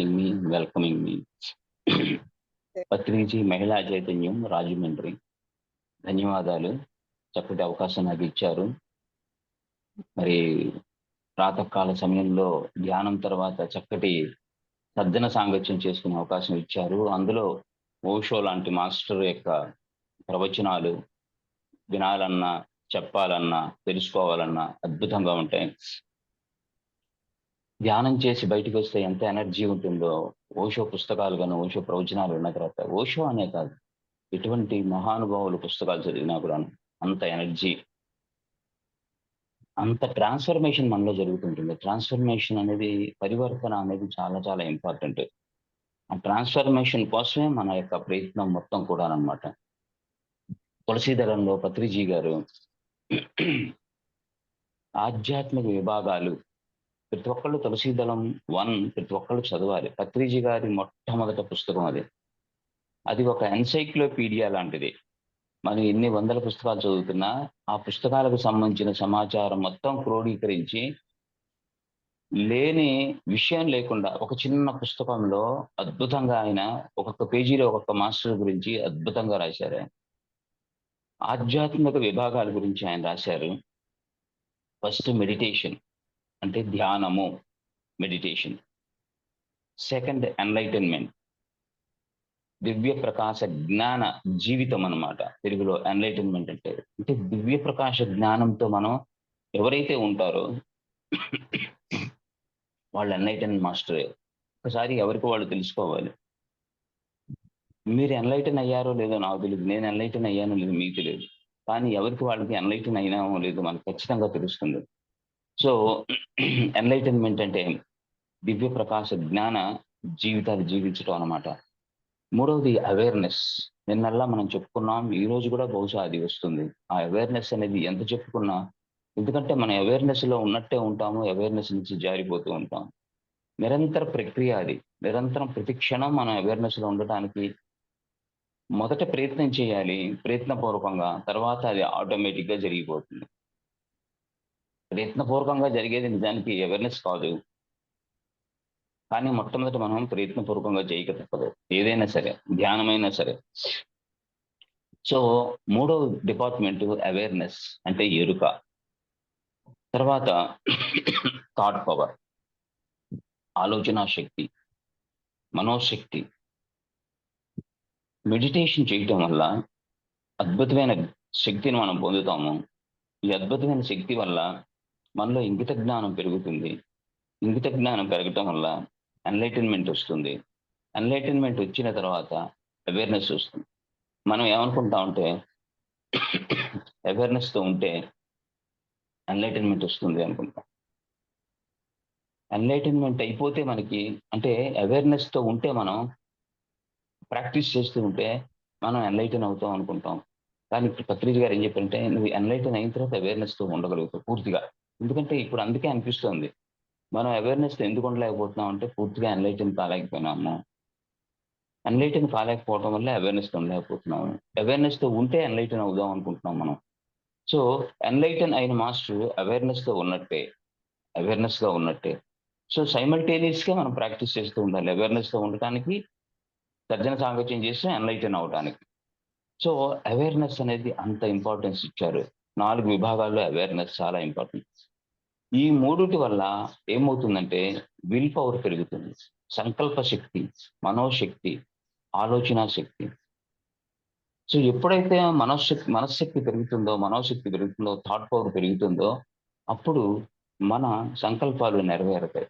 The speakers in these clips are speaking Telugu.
ఇన్వైటింగ్ మీ, వెల్కమింగ్ మీ. పత్రిజీ మహిళా చైతన్యం రాజమండ్రి. ధన్యవాదాలు, చక్కటి అవకాశం నాకు ఇచ్చారు. మరి ప్రాతకాల సమయంలో ధ్యానం తర్వాత చక్కటి సజ్జన సాంగత్యం చేసుకునే అవకాశం ఇచ్చారు. అందులో ఓషో లాంటి మాస్టర్ యొక్క ప్రవచనాలు వినాలన్నా, చెప్పాలన్నా, తెలుసుకోవాలన్నా అద్భుతంగా ఉంటాయి. ధ్యానం చేసి బయటకు వస్తే ఎంత ఎనర్జీ ఉంటుందో, ఓషో పుస్తకాలు కానీ, ఓషో ప్రవచనాలు ఉన్న తర్వాత, ఓషో అనే కాదు, ఎటువంటి మహానుభావులు పుస్తకాలు చదివినా కూడా అంత ఎనర్జీ, అంత ట్రాన్స్ఫర్మేషన్ మనలో జరుగుతుంటుంది. ట్రాన్స్ఫర్మేషన్ అనేది, పరివర్తన అనేది చాలా చాలా ఇంపార్టెంట్. ఆ ట్రాన్స్ఫర్మేషన్ కోసమే మన యొక్క ప్రయత్నం మొత్తం కూడా అన్నమాట. తులసీదళంలో పత్రిజీ గారు ఆధ్యాత్మిక విభాగాలు ప్రతి ఒక్కళ్ళు తులసీదళం 1 ప్రతి ఒక్కళ్ళు చదవాలి. పత్రిజీ గారి మొట్టమొదటి పుస్తకం అది. అది ఒక ఎన్సైక్లోపీడియా లాంటిది. మనం ఎన్ని వందల పుస్తకాలు చదువుతున్నా ఆ పుస్తకాలకు సంబంధించిన సమాచారం మొత్తం క్రోడీకరించి, లేని విషయం లేకుండా ఒక చిన్న పుస్తకంలో అద్భుతంగా ఆయన ఒక్కొక్క పేజీలో ఒక్కొక్క మాస్టర్ గురించి అద్భుతంగా రాశారు. ఆధ్యాత్మిక విభాగాల గురించి ఆయన రాశారు. ఫస్ట్ మెడిటేషన్ అంటే ధ్యానము, మెడిటేషన్. సెకండ్ ఎన్లైటన్మెంట్, దివ్య ప్రకాశ జ్ఞాన జీవితం అన్నమాట. తెలుగులో ఎన్లైటన్మెంట్ అంటే దివ్య ప్రకాశ జ్ఞానంతో మనం ఎవరైతే ఉంటారో వాళ్ళు ఎన్లైటన్ మాస్టరే. ఒకసారి ఎవరికి వాళ్ళు తెలుసుకోవాలి. మీరు ఎన్లైటన్ అయ్యారో లేదో నాకు తెలియదు, నేను ఎన్లైటన్ అయ్యానో లేదో మీకు తెలియదు, కానీ ఎవరికి వాళ్ళకి ఎన్లైటన్ అయినామో లేదో మనకు ఖచ్చితంగా తెలుస్తుంది. సో ఎన్లైటన్మెంట్ అంటే దివ్య ప్రకాశ జ్ఞాన జీవితాలు జీవించడం అన్నమాట. మూడవది అవేర్నెస్. నిన్నల్లా మనం చెప్పుకున్నాం, ఈ రోజు కూడా బహుశా అది వస్తుంది. ఆ అవేర్నెస్ అనేది ఎంత చెప్పుకున్నా, ఎందుకంటే మన అవేర్నెస్ లో ఉన్నట్టే ఉంటాము, అవేర్నెస్ నుంచి జారిపోతూ ఉంటాం. నిరంతర ప్రక్రియ అది. నిరంతరం ప్రతి క్షణం మనం అవేర్నెస్ లో ఉండటానికి మొదట ప్రయత్నం చేయాలి, ప్రయత్నపూర్వకంగా. తర్వాత అది ఆటోమేటిక్ గా జరిగిపోతుంది. ప్రయత్నపూర్వకంగా జరిగేది నిజానికి అవేర్నెస్ కాదు, కానీ మొట్టమొదట మనం ప్రయత్నపూర్వకంగా చేయక తప్పదు, ఏదైనా సరే, ధ్యానమైనా సరే. సో మూడో డిపార్ట్మెంట్ అవేర్నెస్ అంటే ఎరుక. తర్వాత థాట్ పవర్, ఆలోచన శక్తి, మనోశక్తి. మెడిటేషన్ చేయటం వల్ల అద్భుతమైన శక్తిని మనం పొందుతాము. ఈ అద్భుతమైన శక్తి వల్ల మనలో ఇంగిత జ్ఞానం పెరుగుతుంది. ఇంగిత జ్ఞానం పెరగటం వల్ల ఎన్లైటన్మెంట్ వస్తుంది. ఎన్లైటన్మెంట్ వచ్చిన తర్వాత అవేర్నెస్ వస్తుంది. మనం ఏమనుకుంటామంటే అవేర్నెస్తో ఉంటే ఎన్లైటన్మెంట్ వస్తుంది అనుకుంటాం. ఎన్లైటన్మెంట్ అయిపోతే మనకి, అంటే అవేర్నెస్తో ఉంటే, మనం ప్రాక్టీస్ చేస్తూ ఉంటే మనం ఎన్లైటన్ అవుతాం అనుకుంటాం. కానీ ఇప్పుడు పత్రిజీ గారు ఏం చెప్పారంటే, నువ్వు ఎన్లైటన్ అయిన తర్వాత అవేర్నెస్తో ఉండగలుగుతావు పూర్తిగా. ఎందుకంటే ఇప్పుడు అందుకే అనిపిస్తుంది, మనం అవేర్నెస్తో ఎందుకు ఉండలేకపోతున్నాం అంటే పూర్తిగా ఎన్లైటన్ కాలేకపోయినాము. ఎన్లైటన్ కాలేకపోవడం వల్ల అవేర్నెస్తో ఉండలేకపోతున్నాము. అవేర్నెస్తో ఉంటే ఎన్లైటన్ అవుదాం అనుకుంటున్నాం మనం. సో ఎన్లైటన్ అయిన మాస్టర్ అవేర్నెస్తో ఉన్నట్టే, అవేర్నెస్గా ఉన్నట్టే. సో సైమల్టేనియస్గా మనం ప్రాక్టీస్ చేస్తూ ఉండాలి, అవేర్నెస్తో ఉండటానికి, తర్జన సాంగత్యం చేసి ఎన్లైటన్ అవడానికి. సో అవేర్నెస్ అనేది అంత ఇంపార్టెన్స్ ఇచ్చారు. 4 విభాగాల్లో అవేర్నెస్ చాలా ఇంపార్టెంట్. ఈ మూడిటి వల్ల ఏమవుతుందంటే విల్ పవర్ పెరుగుతుంది, సంకల్ప శక్తి, మనోశక్తి, ఆలోచన శక్తి. సో ఎప్పుడైతే మనశ్శక్తి పెరుగుతుందో, మనోశక్తి పెరుగుతుందో, థాట్ పవర్ పెరుగుతుందో, అప్పుడు మన సంకల్పాలు నెరవేరుతాయి.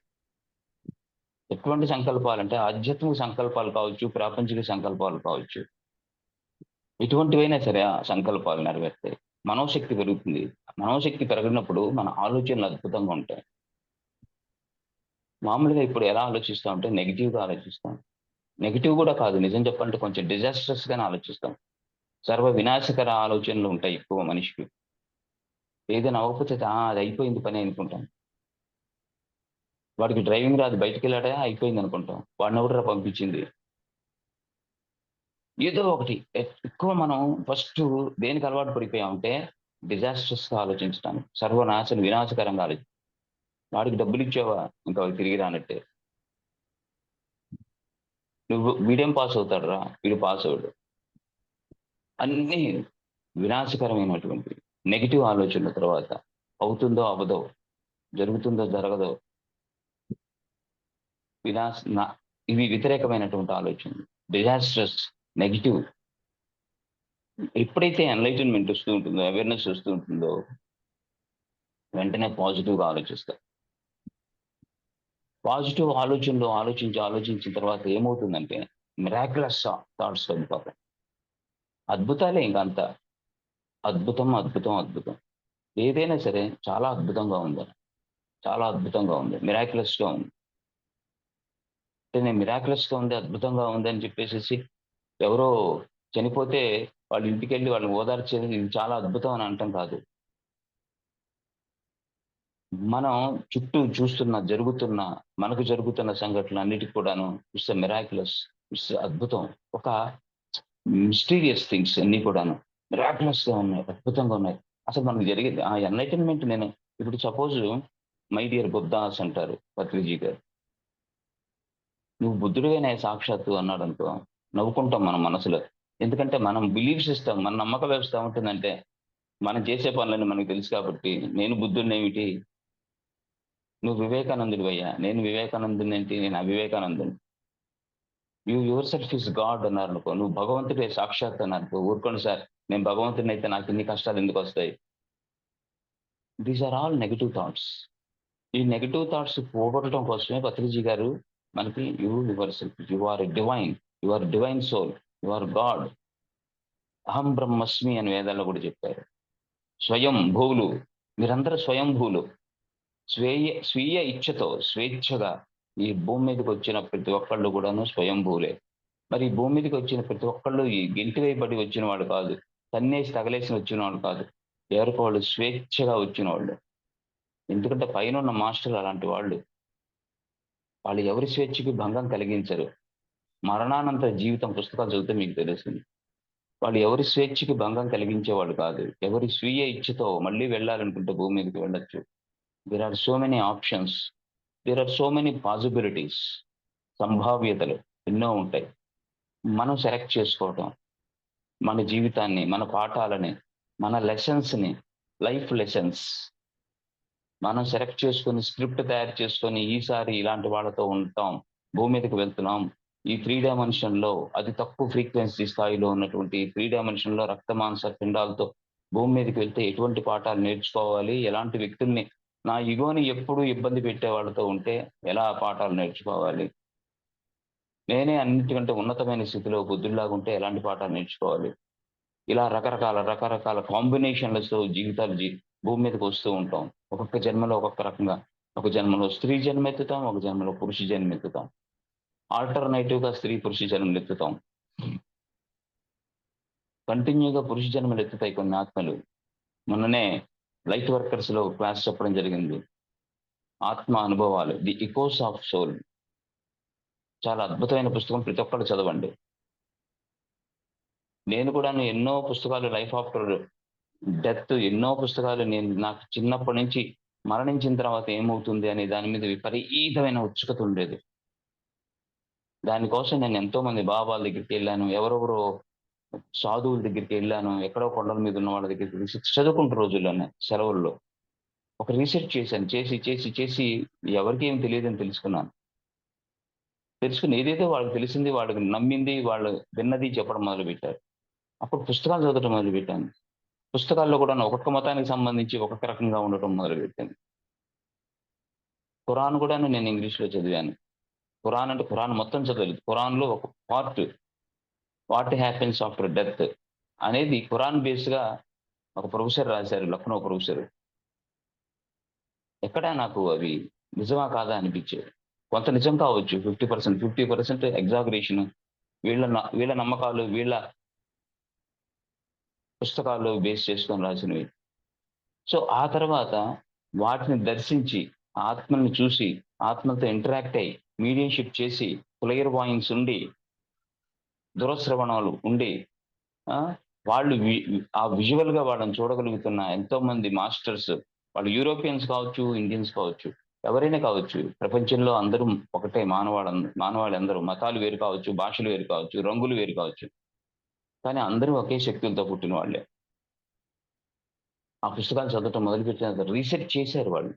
ఎటువంటి సంకల్పాలు అంటే ఆధ్యాత్మిక సంకల్పాలు కావచ్చు, ప్రాపంచిక సంకల్పాలు కావచ్చు, ఎటువంటివైనా సరే ఆ సంకల్పాలు నెరవేరుతాయి. మనోశక్తి పెరుగుతుంది. మనోశక్తి పెరిగినప్పుడు మన ఆలోచనలు అద్భుతంగా ఉంటాయి. మామూలుగా ఇప్పుడు ఎలా ఆలోచిస్తాం అంటే నెగిటివ్గా ఆలోచిస్తాం. నెగిటివ్ కూడా కాదు, నిజం చెప్పాలంటే కొంచెం డిజాస్ట్రస్గానే ఆలోచిస్తాం. సర్వ వినాశకర ఆలోచనలు ఉంటాయి ఎక్కువ మనిషికి. ఏదైనా అవ్వకపోతే అది అయిపోయింది పని అనుకుంటాం. వాడికి డ్రైవింగ్ రాదు, బయటికి వెళ్ళాడా అయిపోయింది అనుకుంటాం. వాడిని ఎవడరా పంపించింది, ఏదో ఒకటి. ఎక్కువ మనం ఫస్ట్ దేనికి అలవాటు పడిపోయామంటే డిజాస్ట్రస్గా ఆలోచించడానికి, సర్వనాశన వినాశకరంగా ఆలోచి. వాడికి డబ్బులు ఇచ్చావా ఇంకా తిరిగి రానట్టే. నువ్వు వీడేం పాస్ అవుతాడురా, వీడు పాస్ అవ్వడు. అన్నీ వినాశకరమైనటువంటి నెగెటివ్ ఆలోచనల తర్వాత అవుతుందో అవ్వదో, జరుగుతుందో జరగదో, వినాశ న ఇవి వ్యతిరేకమైనటువంటి ఆలోచనలు. Disastrous, negative. ఎప్పుడైతే ఎన్‌లైటన్‌మెంట్ వస్తూ ఉంటుందో, అవేర్‌నెస్ వస్తూ ఉంటుందో, వెంటనే పాజిటివ్‌గా ఆలోచిస్తారు. పాజిటివ్ ఆలోచనలు ఆలోచించిన తర్వాత ఏమవుతుందంటే మిరాక్యులస్ థాట్స్ వెళ్ళిపోతాయి. అద్భుతాలే ఇంకంతా. అద్భుతం, అద్భుతం, అద్భుతం. ఏదైనా సరే చాలా అద్భుతంగా ఉంది. చాలా అద్భుతంగా ఉంది. మిరాక్యులస్‌గా ఉంది. అంటే నేను మిరాక్యులస్‌గా ఉంది, అద్భుతంగా ఉంది అని చెప్పేసేసి ఎవరో చనిపోతే వాళ్ళ ఇంటికెళ్ళి వాళ్ళని ఓదార్చేది ఇది చాలా అద్భుతం అని అనటం కాదు. మనం చుట్టూ జరుగుతున్న మనకు జరుగుతున్న సంఘటనలన్నిటికి కూడాను ఇట్స్ ఎ మిరాక్యులస్. ఇట్స్ అద్భుతం. ఒక మిస్టీరియస్ థింగ్స్ అన్నీ కూడాను. మిరాక్యులస్‌గా ఉన్నాయి. అద్భుతంగా ఉన్నాయి. అసలు మనకు జరిగేది ఆ ఎన్‌లైటన్‌మెంట్ నేను ఇప్పుడు సపోజ్ 'మై డియర్ బుద్ధాస్' అంటారు పత్రిజీ గారు. "నువ్వు బుద్ధుడివేనే సాక్షాత్తు" అన్నాడనుకో, నవ్వుకుంటాం మన మనసులో. ఎందుకంటే మనం బిలీఫ్ సిస్టమ్ మన నమ్మక వ్యవస్థ ఏముంటుందంటే, మనం చేసే పనులన్నీ మనకు తెలుసు కాబట్టి, నేను బుద్ధుడినేమిటి, నువ్వు వివేకానందుడివయ్యా, నేను వివేకానందుడినేంటి, నేను అవివేకానందుడిని. You yourself is God అన్నారనుకో, నువ్వు భగవంతుడే సాక్షాత్ అన్నారనుకో, ఊరుకోండి సార్ నేను భగవంతుడినైతే నాకిన్ని కష్టాలు ఎందుకొస్తాయి? These are all negative thoughts. ఈ నెగెటివ్ థాట్స్ పోగొట్టడం కోసమే పత్రిజీ గారు మనకి yourself, you are a divine, you are divine soul, you are God. అహం బ్రహ్మస్మి అని వేదాల్లో కూడా చెప్పారు. స్వయం భూలు, మీరందరూ స్వయంభూలు. స్వీయ ఇచ్ఛతో స్వేచ్ఛగా ఈ భూమి మీదకొచ్చిన ప్రతి ఒక్కళ్ళు కూడాను స్వయంభూలే. మరి ఈ భూమి మీదకొచ్చిన ప్రతి ఒక్కళ్ళు ఈ గెంటి వేయబడి వచ్చిన వాళ్ళు కాదు. తన్నేసి తగలేసి వచ్చినవాళ్ళు కాదు. ఎవరికి వాళ్ళు స్వేచ్ఛగా వచ్చినోళ్ళు. ఎందుకంటే పైనున్న మాస్టర్‌లు అలాంటి వాళ్ళు. వాళ్ళు ఎవరి స్వేచ్ఛకి భంగం కలిగించరు. మరణానంతర జీవితం పుస్తకాలు చదివితే మీకు తెలుస్తుంది. వాళ్ళు ఎవరి స్వేచ్ఛకి భంగం కలిగించేవాళ్ళు కాదు. ఎవరి స్వీయ ఇచ్ఛతో మళ్ళీ వెళ్ళాలనుకుంటే భూమి మీదకి వెళ్ళొచ్చు. There are so many options. There are so many possibilities. సంభావ్యతలు ఎన్నో ఉంటాయి. మనం సెలెక్ట్ చేసుకోవటం. మన జీవితాన్ని, మన పాఠాలని, మన లెసన్స్‌ని, లైఫ్ లెసన్స్ మనం సెలెక్ట్ చేసుకొని, స్క్రిప్ట్ తయారు చేసుకొని, ఈసారి ఇలాంటి వాళ్ళతో ఉంటాం. భూమి మీదకి వెళ్తున్నాం. ఈ 3 డైమెన్షన్‌లో అతి తక్కువ ఫ్రీక్వెన్సీ స్థాయిలో ఉన్నటువంటి 3 డైమెన్షన్‌లో రక్త మాంస పిండాలతో భూమి మీదకి వెళ్తే ఎటువంటి పాఠాలు నేర్చుకోవాలి? ఎలాంటి వ్యక్తుల్ని నా ఇగోని ఎప్పుడు ఇబ్బంది పెట్టే వాళ్ళతో ఉంటే ఎలా పాఠాలు నేర్చుకోవాలి? నేనే అన్నిటికంటే ఉన్నతమైన స్థితిలో బుద్ధుడిలాగుంటే ఎలాంటి పాఠాలు నేర్చుకోవాలి? ఇలా రకరకాల కాంబినేషన్‌లతో జీవితాలు భూమి మీదకొస్తూ ఉంటాం. ఒక్కొక్క జన్మలో ఒక్కొక్క రకంగా. ఒక జన్మలో స్త్రీ జన్మెత్తుతాం. ఒక జన్మలో పురుష జన్మెత్తుతాం. ఆల్టర్‌నేటివ్‌గా స్త్రీ, పురుష జన్మలెత్తుతాం. కంటిన్యూ‌గా పురుష జన్మలెత్తుతాయి కొన్ని ఆత్మలు. మొన్ననే లైట్ వర్కర్స్‌లో క్లాస్ చెప్పడం జరిగింది. ఆత్మ అనుభవాలు. The echoes of soul. చాలా అద్భుతమైన పుస్తకం. ప్రతి ఒక్కళ్ళు చదవండి. నేను కూడాను ఎన్నో పుస్తకాలు లైఫ్ ఆఫ్టర్ డెత్ ఎన్నో పుస్తకాలు నేను నాకు చిన్నప్పటి నుంచి మరణించిన తర్వాత ఏమవుతుంది అనే దాని మీద విపరీతమైన ఉత్సుకత ఉండేది. దానికోసం నేను ఎంతో మంది బాబాల దగ్గరికెళ్ళాను. ఎవరెవరో సాధువుల దగ్గరికెళ్ళాను. ఎక్కడో కొండల మీద ఉన్న వాళ్ళ దగ్గరికి చదువుకుంటున్న రోజుల్లోనే సెలవుల్లో. ఒక రీసెర్చ్ చేశాను. చేసి ఎవరికీ ఏమి తెలీదని తెలుసుకున్నాను. తెలుసుకొని ఏదైతే వాళ్ళకి తెలిసింది, వాళ్ళకి నమ్మింది, వాళ్ళు విన్నది చెప్పడం మొదలుపెట్టారు. అప్పుడు పుస్తకాలు చదవటం మొదలుపెట్టాను. పుస్తకాల్లో కూడాను ఒక్కొక్క మతానికి సంబంధించి ఒక్కొక్క రకంగా ఉండటం మొదలుపెట్టింది. ఖురాన్ కూడాను నేను ఇంగ్లీష్‌లో చదివాను. ఖురాన్ అంటే ఖురాన్ మొత్తం చదవలేదు. ఖురాన్‌లో ఒక part what happens after death అనేది ఖురాన్ బేస్‌గా ఒక ప్రొఫెసర్ రాశారు. లక్నో ప్రొఫెసర్. ఎక్కడ నాకు అవి నిజమా కాదా అనిపించేది. కొంత నిజం కావచ్చు. 50%, 50% ఎగ్జాగరేషన్. వీళ్ళ నమ్మకాలు, వీళ్ళ పుస్తకాలు బేస్ చేసుకొని రాసినవి. సో, ఆ తర్వాత వాటిని దర్శించి, ఆత్మల్ని చూసి, ఆత్మలతో ఇంటరాక్ట్ అయ్యి, మీడియంషిప్ చేసి, క్లియర్ వాయింగ్స్ ఉండి, దురశ్రవణాలు ఉండి, ఆ! వాళ్ళు ఆ విజువల్‌గా వాళ్ళని చూడగలుగుతున్న ఎంతోమంది మాస్టర్స్ వాళ్ళు యూరోపియన్స్ కావచ్చు, ఇండియన్స్ కావచ్చు. ఎవరైనా కావచ్చు. ప్రపంచంలో అందరూ ఒకటే మానవాళందరూ మతాలు వేరు కావచ్చు, భాషలు వేరు కావచ్చు, రంగులు వేరు కావచ్చు. కానీ అందరూ ఒకే శక్తులతో పుట్టిన వాళ్ళే. ఆ పుస్తకాలు చదవటం మొదలుపెట్టిన తర్వాత రీసెర్చ్ చేశారు వాళ్ళు.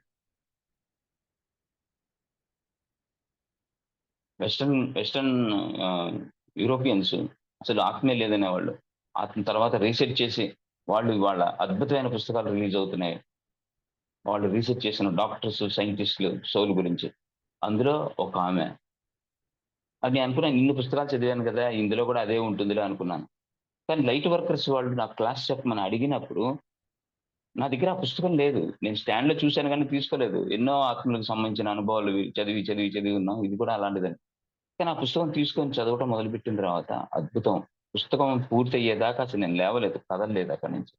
వెస్టర్న్ యూరోపియన్స్ అసలు ఆత్మే లేదనేవాళ్ళు. తర్వాత రీసెర్చ్ చేసి వాళ్ళు ఇవాళ అద్భుతమైన పుస్తకాలు రిలీజ్ అవుతున్నాయి. వాళ్ళు రీసెర్చ్ చేసిన డాక్టర్స్, సైంటిస్ట్‌లు సోల్ గురించి. అందులో ఒక ఆమె. అది నేను అనుకున్నాను ఇన్ని పుస్తకాలు చదివాను కదా! ఇందులో కూడా అదే ఉంటుందిలే అనుకున్నాను. కానీ లైట్ వర్కర్స్ వాళ్ళు నాకు క్లాస్ చెప్పమని అడిగినప్పుడు, నా దగ్గర ఆ పుస్తకం లేదు. నేను స్టాండ్‌లో చూసాను గానీ తీసుకోలేదు. ఎన్నో ఆత్మలకు సంబంధించిన అనుభవాలు చదివి ఉన్నాం. ఇది కూడా అలాంటిదే. కానీ ఆ పుస్తకం తీసుకొని చదవటం మొదలుపెట్టిన తర్వాత అద్భుతం. పుస్తకం పూర్తయ్యేదాకా అసలు నేను లేవలేదు. కదలలేదు అక్కడి నుంచి.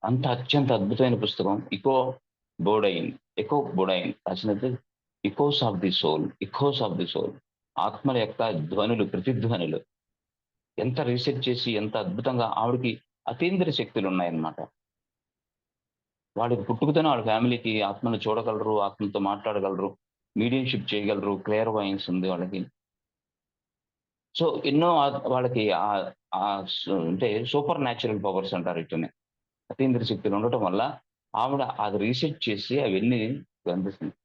అంత అత్యంత అద్భుతమైన పుస్తకం 'ఎకో బొడైన్' రాసినది 'ఎకోస్ ఆఫ్ ది సోల్' ఆత్మల యొక్క ధ్వనులు, ప్రతిధ్వనులు. ఎంత రీసెర్చ్ చేసి ఎంత అద్భుతంగా ఆవిడకి అతీంద్రియ శక్తులున్నాయన్నమాట. వాళ్ళకి పుట్టుకతోనే వాళ్ళ ఫ్యామిలీకి ఆత్మను చూడగలరు, ఆత్మలతో మాట్లాడగలరు, మీడియంషిప్ చేయగలరు, క్లేర్వాయన్స్ ఉంది వాళ్ళకి. సో, ఎన్నో వాళ్ళకి అంటే సూపర్ న్యాచురల్ పవర్స్ అంటారు వీటిని. అతీంద్రియ శక్తులు ఉండటం వల్ల ఆవిడ అది రీసెర్చ్ చేసి అవన్నీ కనిపిస్తుంది.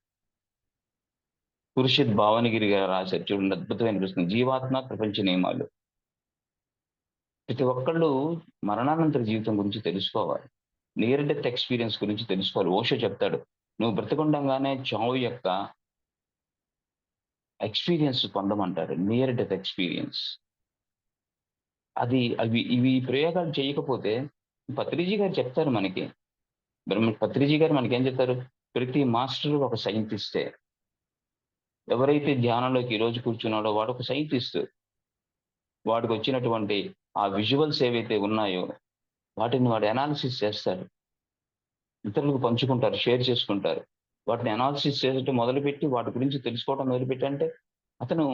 ఖుర్షిద్ భావనగిరి గారు రాశారు చూడండి అద్భుతమైన పుస్తకం 'జీవాత్మ ప్రపంచ నియమాలు.' ప్రతి ఒక్కళ్ళు మరణానంతర జీవితం గురించి తెలుసుకోవాలి. నియర్ డెత్ ఎక్స్‌పీరియన్స్ గురించి తెలుసుకోవాలి. ఓషో చెప్తాడు. నువ్వు బ్రతికుండంగానే చావు యొక్క ఎక్స్‌పీరియన్స్ పొందమంటారు. Near death experience. ఇవి ప్రయోగాలు చేయకపోతే పత్రిజీ గారు చెప్తారు మనకి. పత్రిజీ గారు మనకేం చెప్తారు? ప్రతి మాస్టరు ఒక సైంటిస్టే. ఎవరైతే ధ్యానంలోకి ఈ రోజు కూర్చున్నాడో వాడొక సైంటిస్ట్. వాడికొచ్చినటువంటి ఆ విజువల్స్ ఏవైతే ఉన్నాయో వాటిని వాడు అనాలిసిస్ చేస్తాడు. ఇతరులకు పంచుకుంటారు. షేర్ చేసుకుంటారు. వాటిని అనాలిసిస్ చేయటం మొదలుపెట్టి వాటి గురించి తెలుసుకోవడం మొదలుపెట్టంటే అతను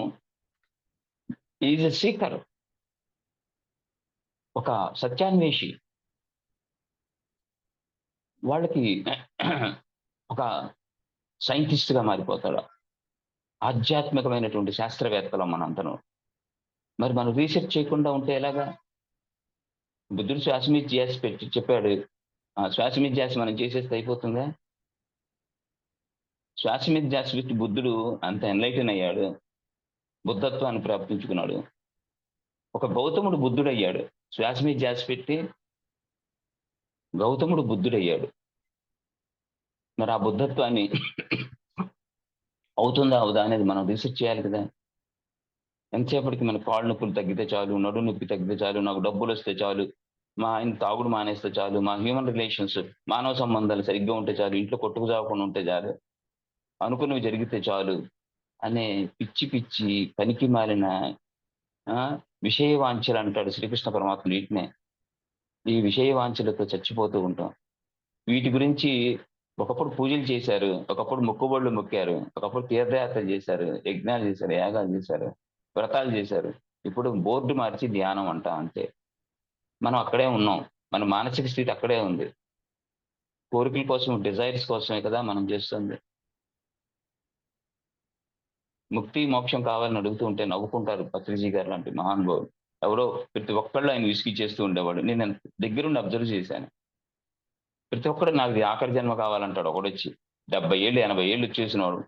ఈజ్ ఎ సీకర్. ఒక సత్యాన్వేషి. వాళ్ళకి ఒక సైంటిస్ట్‌గా మారిపోతాడు. ఆధ్యాత్మికమైనటువంటి శాస్త్రవేత్తలం మనందరం. మరి మనం రీసెర్చ్ చేయకుండా ఉంటే ఎలాగా? బుద్ధుడు శ్వాస మీద ధ్యాస పెట్టి చెప్పాడు. ఆ శ్వాస మీద ధ్యాస మనం చేసేస్తే అయిపోతుందా? శ్వాస మీద ధ్యాస పెట్టి బుద్ధుడు అంత ఎన్‌లైటెన్ అయ్యాడు. బుద్ధత్వాన్ని ప్రాప్తించుకున్నాడు. ఒక గౌతముడు బుద్ధుడయ్యాడు. శ్వాస మీద ధ్యాస పెట్టి గౌతముడు బుద్ధుడయ్యాడు. మరి ఆ బుద్ధత్వాన్ని అవుతుందా? అవ్వదా? అనేది మనం రీసెర్చ్ చేయాలి కదా! ఎంతసేపటికి మన కాళ్ళు నొప్పులు తగ్గితే చాలు, నడుము నొప్పి తగ్గితే చాలు, నాకు డబ్బులొస్తే చాలు, మా ఆయన తాగుడు మానేస్తే చాలు, మా హ్యూమన్ రిలేషన్స్ మానవ సంబంధాలు సరిగ్గా ఉంటే చాలు, ఇంట్లో కొట్టుకు చావకుండా ఉంటే చాలు, అనుకున్నవి జరిగితే చాలు అనే పిచ్చి పిచ్చి పనికి మాలిన ఆ! విషయ వాంఛలు అంటాడు శ్రీకృష్ణ పరమాత్ముడు వీటినే. ఈ విషయ వాంఛలతో చచ్చిపోతూ ఉంటాం. వీటి గురించి ఒకప్పుడు పూజలు చేశారు. ఒకప్పుడు మొక్కుబడులు మొక్కారు. ఒకప్పుడు తీర్థయాత్రలు చేశారు. యజ్ఞాలు చేశారు. యాగాలు చేశారు. వ్రతాలు చేశారు. ఇప్పుడు బోర్డ్ మార్చి ధ్యానం అంట అంతే. మనం అక్కడే ఉన్నాం. మన మానసిక స్థితి అక్కడే ఉంది. కోరికల కోసం, డిజైర్స్ కోసమే కదా మనం చేస్తుంది. ముక్తి, మోక్షం కావాలని అడుగుతూ ఉంటే నవ్వుకుంటారు పత్రిజీ గారు లాంటి మహానుభావులు. ఎవరో ప్రతి ఒక్కళ్ళు ఆయన విసిగిచ్చేస్తూ ఉండేవాడు. నేను దగ్గరుండి అబ్జర్వ్ చేశాను. ప్రతి ఒక్కడు నాది ఆఖరి జన్మ కావాలంటాడు ఒకడొచ్చి. 70 ఏళ్ళు, 80 ఏళ్ళు వచ్చేసినోడు.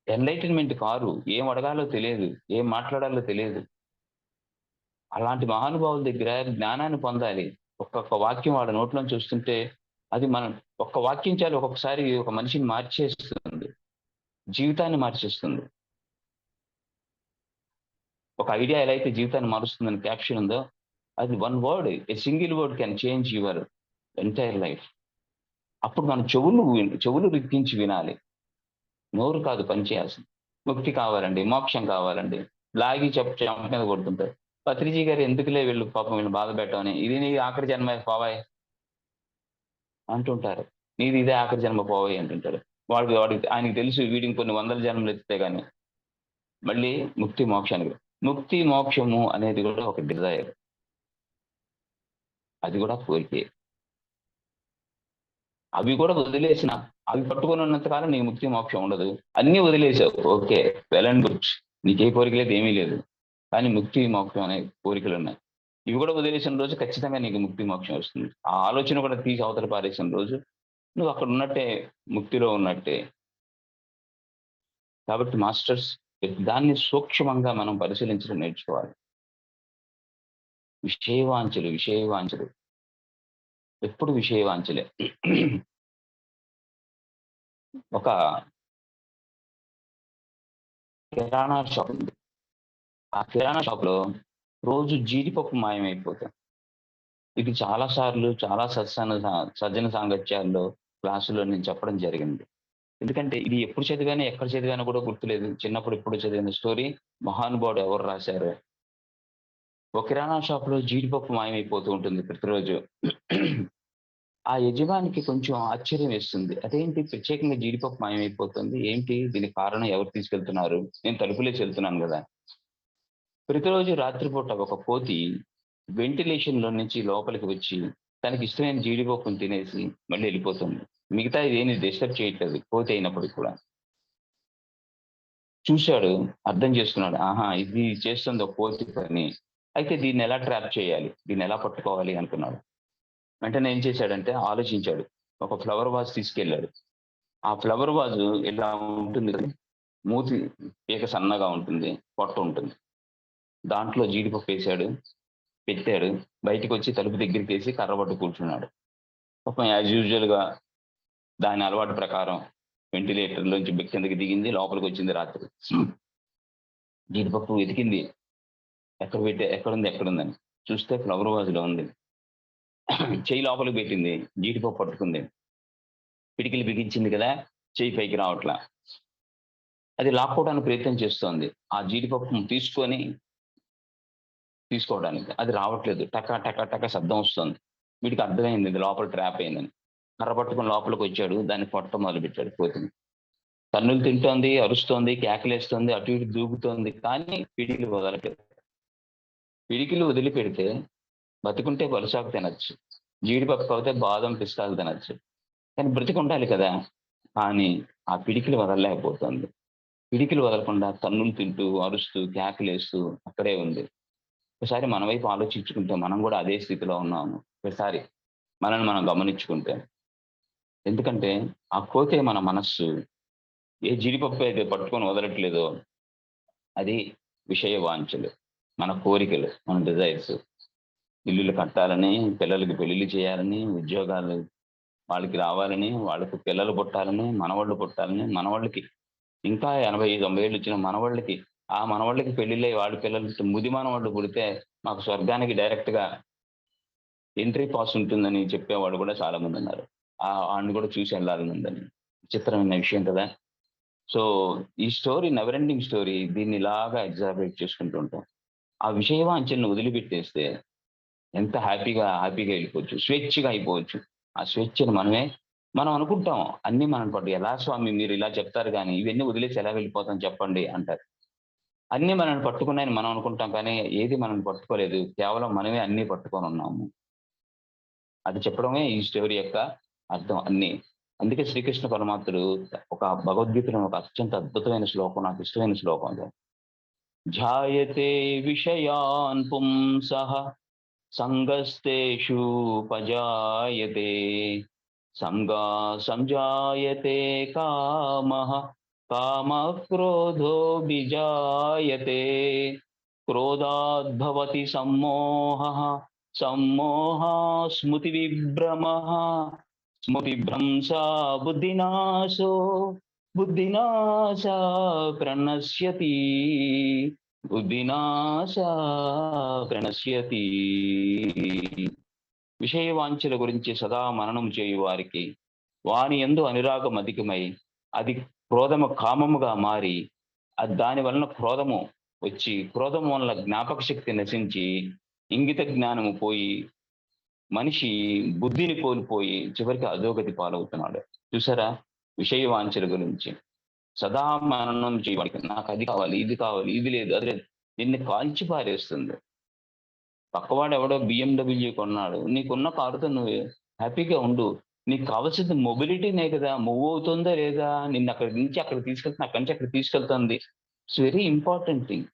Enlightenment car. ఏం అడగాలో తెలియదు. ఏం మాట్లాడాలో తెలియదు. అలాంటి మహానుభావుల దగ్గర జ్ఞానాన్ని పొందాలి. ఒక్కొక్క వాక్యం వాళ్ళ నోట్లోంచి వస్తుంటే అది మనం ఒక్క వాక్యం చాలు ఒక్కొక్కసారి ఒక మనిషిని మార్చేస్తుంది. జీవితాన్ని మార్చేస్తుంది. ఒక ఐడియా ఎలా అయితే జీవితాన్ని మారుస్తుందని క్యాప్షన్ ఉందో, అది one word, a single word can change your entire life. అప్పుడు మన చెవులు రిక్కించి వినాలి. నోరు కాదు పని చేయాల్సింది. ముక్తి కావాలండి, మోక్షం కావాలండి. లాగి చెంప మీద కొడుతుంటారు. పత్రిజీ గారు ఎందుకులే వీళ్ళు పాపం వీళ్ళని బాధ పెట్టమని. ఇది నీ ఆఖరి జన్మే పోవాయ్ అంటుంటారు. నీది ఇదే ఆఖరి జన్మ పోవాయ్ అంటుంటాడు. వాడికి ఆయనకి తెలుసు వీడికి కొన్ని వందల జన్మలు ఎత్తితే గాని మళ్ళీ ముక్తి మోక్షానికి. ముక్తి, మోక్షము అనేది కూడా ఒక డిజైర్. అది కూడా కోరికే. అవి కూడా వదిలేసిన, అవి పట్టుకొని ఉన్నంత కాలం నీకు ముక్తి మోక్షం ఉండదు. అన్నీ వదిలేసావు, ఓకే, వెల్ అండ్ గుడ్. నీకే కోరిక లేదు, ఏమీ లేదు. కానీ ముక్తి మోక్షం అనే కోరికలు ఉన్నాయి. ఇవి కూడా వదిలేసిన రోజు ఖచ్చితంగా నీకు ముక్తి మోక్షం వస్తుంది. ఆ ఆలోచన కూడా తీసి అవతల పారేసిన రోజు నువ్వు అక్కడ ఉన్నట్టే, ముక్తిలో ఉన్నట్టే. కాబట్టి మాస్టర్స్, దాన్ని సూక్ష్మంగా మనం పరిశీలించడం నేర్చుకోవాలి. విషయవాంఛలు, విషయవాంఛలు, ఎప్పుడు విషయవాంఛలే. ఒక కిరాణా షాప్ ఉంది. ఆ కిరాణా షాప్‌లో రోజు జీడిపప్పు మాయమైపోతుంది. ఇది చాలా సార్లు చాలా సజ్జన సాంగత్యాల్లో, క్లాసులో నేను చెప్పడం జరిగింది. ఎందుకంటే ఇది ఎప్పుడు చదివానో, ఎక్కడ చదివానో కూడా గుర్తులేదు. చిన్నప్పుడు ఎప్పుడో చదివిన స్టోరీ. మహానుభావుడు ఎవరు రాశారు? ఒక కిరాణా షాప్‌లో జీడిపప్పు మాయమైపోతూ ఉంటుంది ప్రతిరోజు. ఆ యజమానికి కొంచెం ఆశ్చర్యం వేస్తుంది. అదేంటి ప్రత్యేకంగా జీడిపప్పు మాయమైపోతుంది? ఏంటి దీనికి కారణం? ఎవరు తీసుకెళ్తున్నారు? నేను తలుపులేసి వెళ్తున్నాను గదా! ప్రతిరోజు రాత్రిపూట ఒక కోతి వెంటిలేషన్‌లో నుంచి లోపలికి వచ్చి, తనకిష్టమైన జీడిపప్పుని తినేసి మళ్ళీ ఎళ్ళిపోతుంది. మిగతాయి ఏమి డిస్టర్బ్ చేయట్లేదు, కోతి అయినప్పటికి కూడా. చూసాడు, అర్థం చేసుకున్నాడు. ఆహా! ఇది చేస్తుంది ఒక కోతి పని. అయితే దీన్నెలా ట్రాప్ చేయాలి? దీన్నెలా పట్టుకోవాలి అనుకున్నాడు. వెంటనే ఏం చేశాడంటే ఆలోచించాడు. ఒక ఫ్లవర్ వాజ్ తీసుకెళ్ళాడు. ఆ ఫ్లవర్ వాజు ఇలా ఉంటుంది కదా! మూతి పీక సన్నగా ఉంటుంది, పొట్ట ఉంటుంది. దాంట్లో జీడిపప్పేసాడు, పెట్టాడు. బయటికొచ్చి తలుపు దగ్గరికేసి కర్ర పట్టు కూర్చున్నాడు. పాపం యాజ్ యూజువల్‌గా దాని అలవాటు ప్రకారం వెంటిలేటర్‌లోంచి కిందకి దిగింది, లోపలికొచ్చింది రాత్రి. జీడిపప్పు వెతికింది. ఎక్కడుందని. చూస్తే ఫ్లవర్ వాజ్‌లో ఉంది. చెయ్యి లోపలికి పెట్టింది. జీడిపప్పు పట్టుకుంది. పిడికిలి బిగించింది కదా! చెయ్యి పైకి రావట్లా. అది లాక్కోవడానికి ప్రయత్నం చేస్తోంది. ఆ జీడిపప్పును తీసుకోవడానికి. అది రావట్లేదు. టక టక టక శబ్దం వస్తోంది. వీడికి అర్థమైంది ఇది లోపల ట్రాప్ అయిందని. కర్ర పట్టుకొని లోపలికొచ్చాడు. దాన్ని కొట్టడం మొదలుపెట్టాడు కోతిని. తన్నులు తింటోంది, అరుస్తోంది, కేకలేస్తోంది, అటు ఇటు దూకుతోంది. కానీ పిడికిలి వదలట్లేదు. పిడికిలి వదిలిపెడితే బతికుంటే బలుసాకు తినొచ్చు. జీడిపప్పు అయితే బాదం, పిస్తాలు తినొచ్చు. కానీ బ్రతికుండాలి కదా! కానీ ఆ పిడికిలి వదలలేకపోతోంది. పిడికిలి వదలకుండా తన్నులు తింటూ, అరుస్తూ, కేకలేస్తూ అక్కడే ఉంది. ఒకసారి మన వైపు ఆలోచించుకుంటే మనం గూడా అదే స్థితిలో ఉన్నాము. ఒకసారి మనల్ని మనం గమనించుకుంటే. ఎందుకంటే ఆ కోతే మన మనస్సు. ఏ జీడిపప్పు అయితే పట్టుకొని వదలట్లేదో అది విషయ వాంఛలు. మన కోరికలు, మన డిజైర్స్. ఇల్లులు కట్టాలని, పిల్లలకి పెళ్లిళ్లు చేయాలని, ఉద్యోగాలు వాళ్ళకి రావాలని, వాళ్ళకి పిల్లలు పుట్టాలని, మనవళ్ళు పుట్టాలని, మనవళ్ళకి ఇంకా 80, 90 ఏళ్ళొచ్చిన మనవళ్ళకి, ఆ మనవళ్ళకి పెళ్లిళ్ళై వాళ్ళ పిల్లలకి ముది మనవళ్ళు పుడితే మాకు స్వర్గానికి డైరెక్ట్‌గా ఎంట్రీ పాస్ ఉంటుందని చెప్పేవాళ్ళు కూడా చాలా మందున్నారు. ఆడిని కూడా చూసి ఎళ్ళాలనుందని. విచిత్రమైన విషయం కదా! సో, ఈ స్టోరీ నెవర్ ఎండింగ్ స్టోరీ. దీన్ని ఇలాగా ఎగ్జాజరేట్ చేసుకుంటూ ఉంటాం. ఆ విషయవాంఛనను వదిలిపెట్టేస్తే ఎంత హ్యాపీగా ఎళ్ళిపోవచ్చు. స్వేచ్ఛగా అయిపోవచ్చు. ఆ స్వేచ్ఛను మనం అనుకుంటాం. అన్నీ మనం పట్టు ఎలా స్వామి మీరిలా చెప్తారు గానీ, ఇవన్నీ వదిలేసి ఎలా వెళ్ళిపోతాం చెప్పండి అంటారు. అన్నీ మనల్ని పట్టుకున్నాయని మనం అనుకుంటాం కానీ, ఏది మనల్ని పట్టుకోలేదు. కేవలం మనమే అన్నీ పట్టుకొనున్నాము. అది చెప్పడమే ఈ స్టోరీ యొక్క అర్థం అన్నీ. అందుకే శ్రీకృష్ణ పరమాత్ముడు ఒక భగవద్గీతలో ఒక అత్యంత అద్భుతమైన శ్లోకం, నాకిష్టమైన శ్లోకం అది. ఝాయతే విషయాన్ పుంసః సంగస్తేషూపజాయతే సంగా సంజాయతే కామః కామః క్రోధోऽభిజాయతే క్రోధాద్భవతి సమ్మోహః సమ్మోహాత్ స్మృతివిభ్రమः స్మృతిభ్రంశా బుద్ధినాశో బుద్ధినాశా ప్రణశ్యతి బుద్ధినాశా ప్రణశ్యతి. విషయవాంఛల గురించి సదా మననం చేయు వారికి వాని యందు అనురాగం అధికమై అది క్రోధము కామముగా మారి దాని వలన క్రోధము వచ్చి క్రోధము వలన జ్ఞాపక శక్తి నశించి ఇంగిత జ్ఞానము పోయి మనిషి బుద్ధిని కోల్పోయి చివరికి అధోగతి పాలవుతున్నాడు. చూసారా విషయ వాంఛల గురించి సదా మననం చేయడానికి నాకు అది కావాలి, ఇది కావాలి, ఇది లేదు, అది లేదు. నిన్ను కాల్చి పారేస్తుంది. పక్కవాడు ఎవడో బిఎండబ్ల్యూ కొన్నాడు. నీకున్న కారుతో నువ్వు హ్యాపీగా ఉండు. నీకు కావాల్సింది మొబిలిటీనే కదా! మూవ్ అవుతుందా లేదా? నిన్ను అక్కడి నుంచి అక్కడికి తీసుకెళ్తుంది, అక్కడి నుంచి అక్కడికి తీసుకెళ్తుంది. It's very important thing.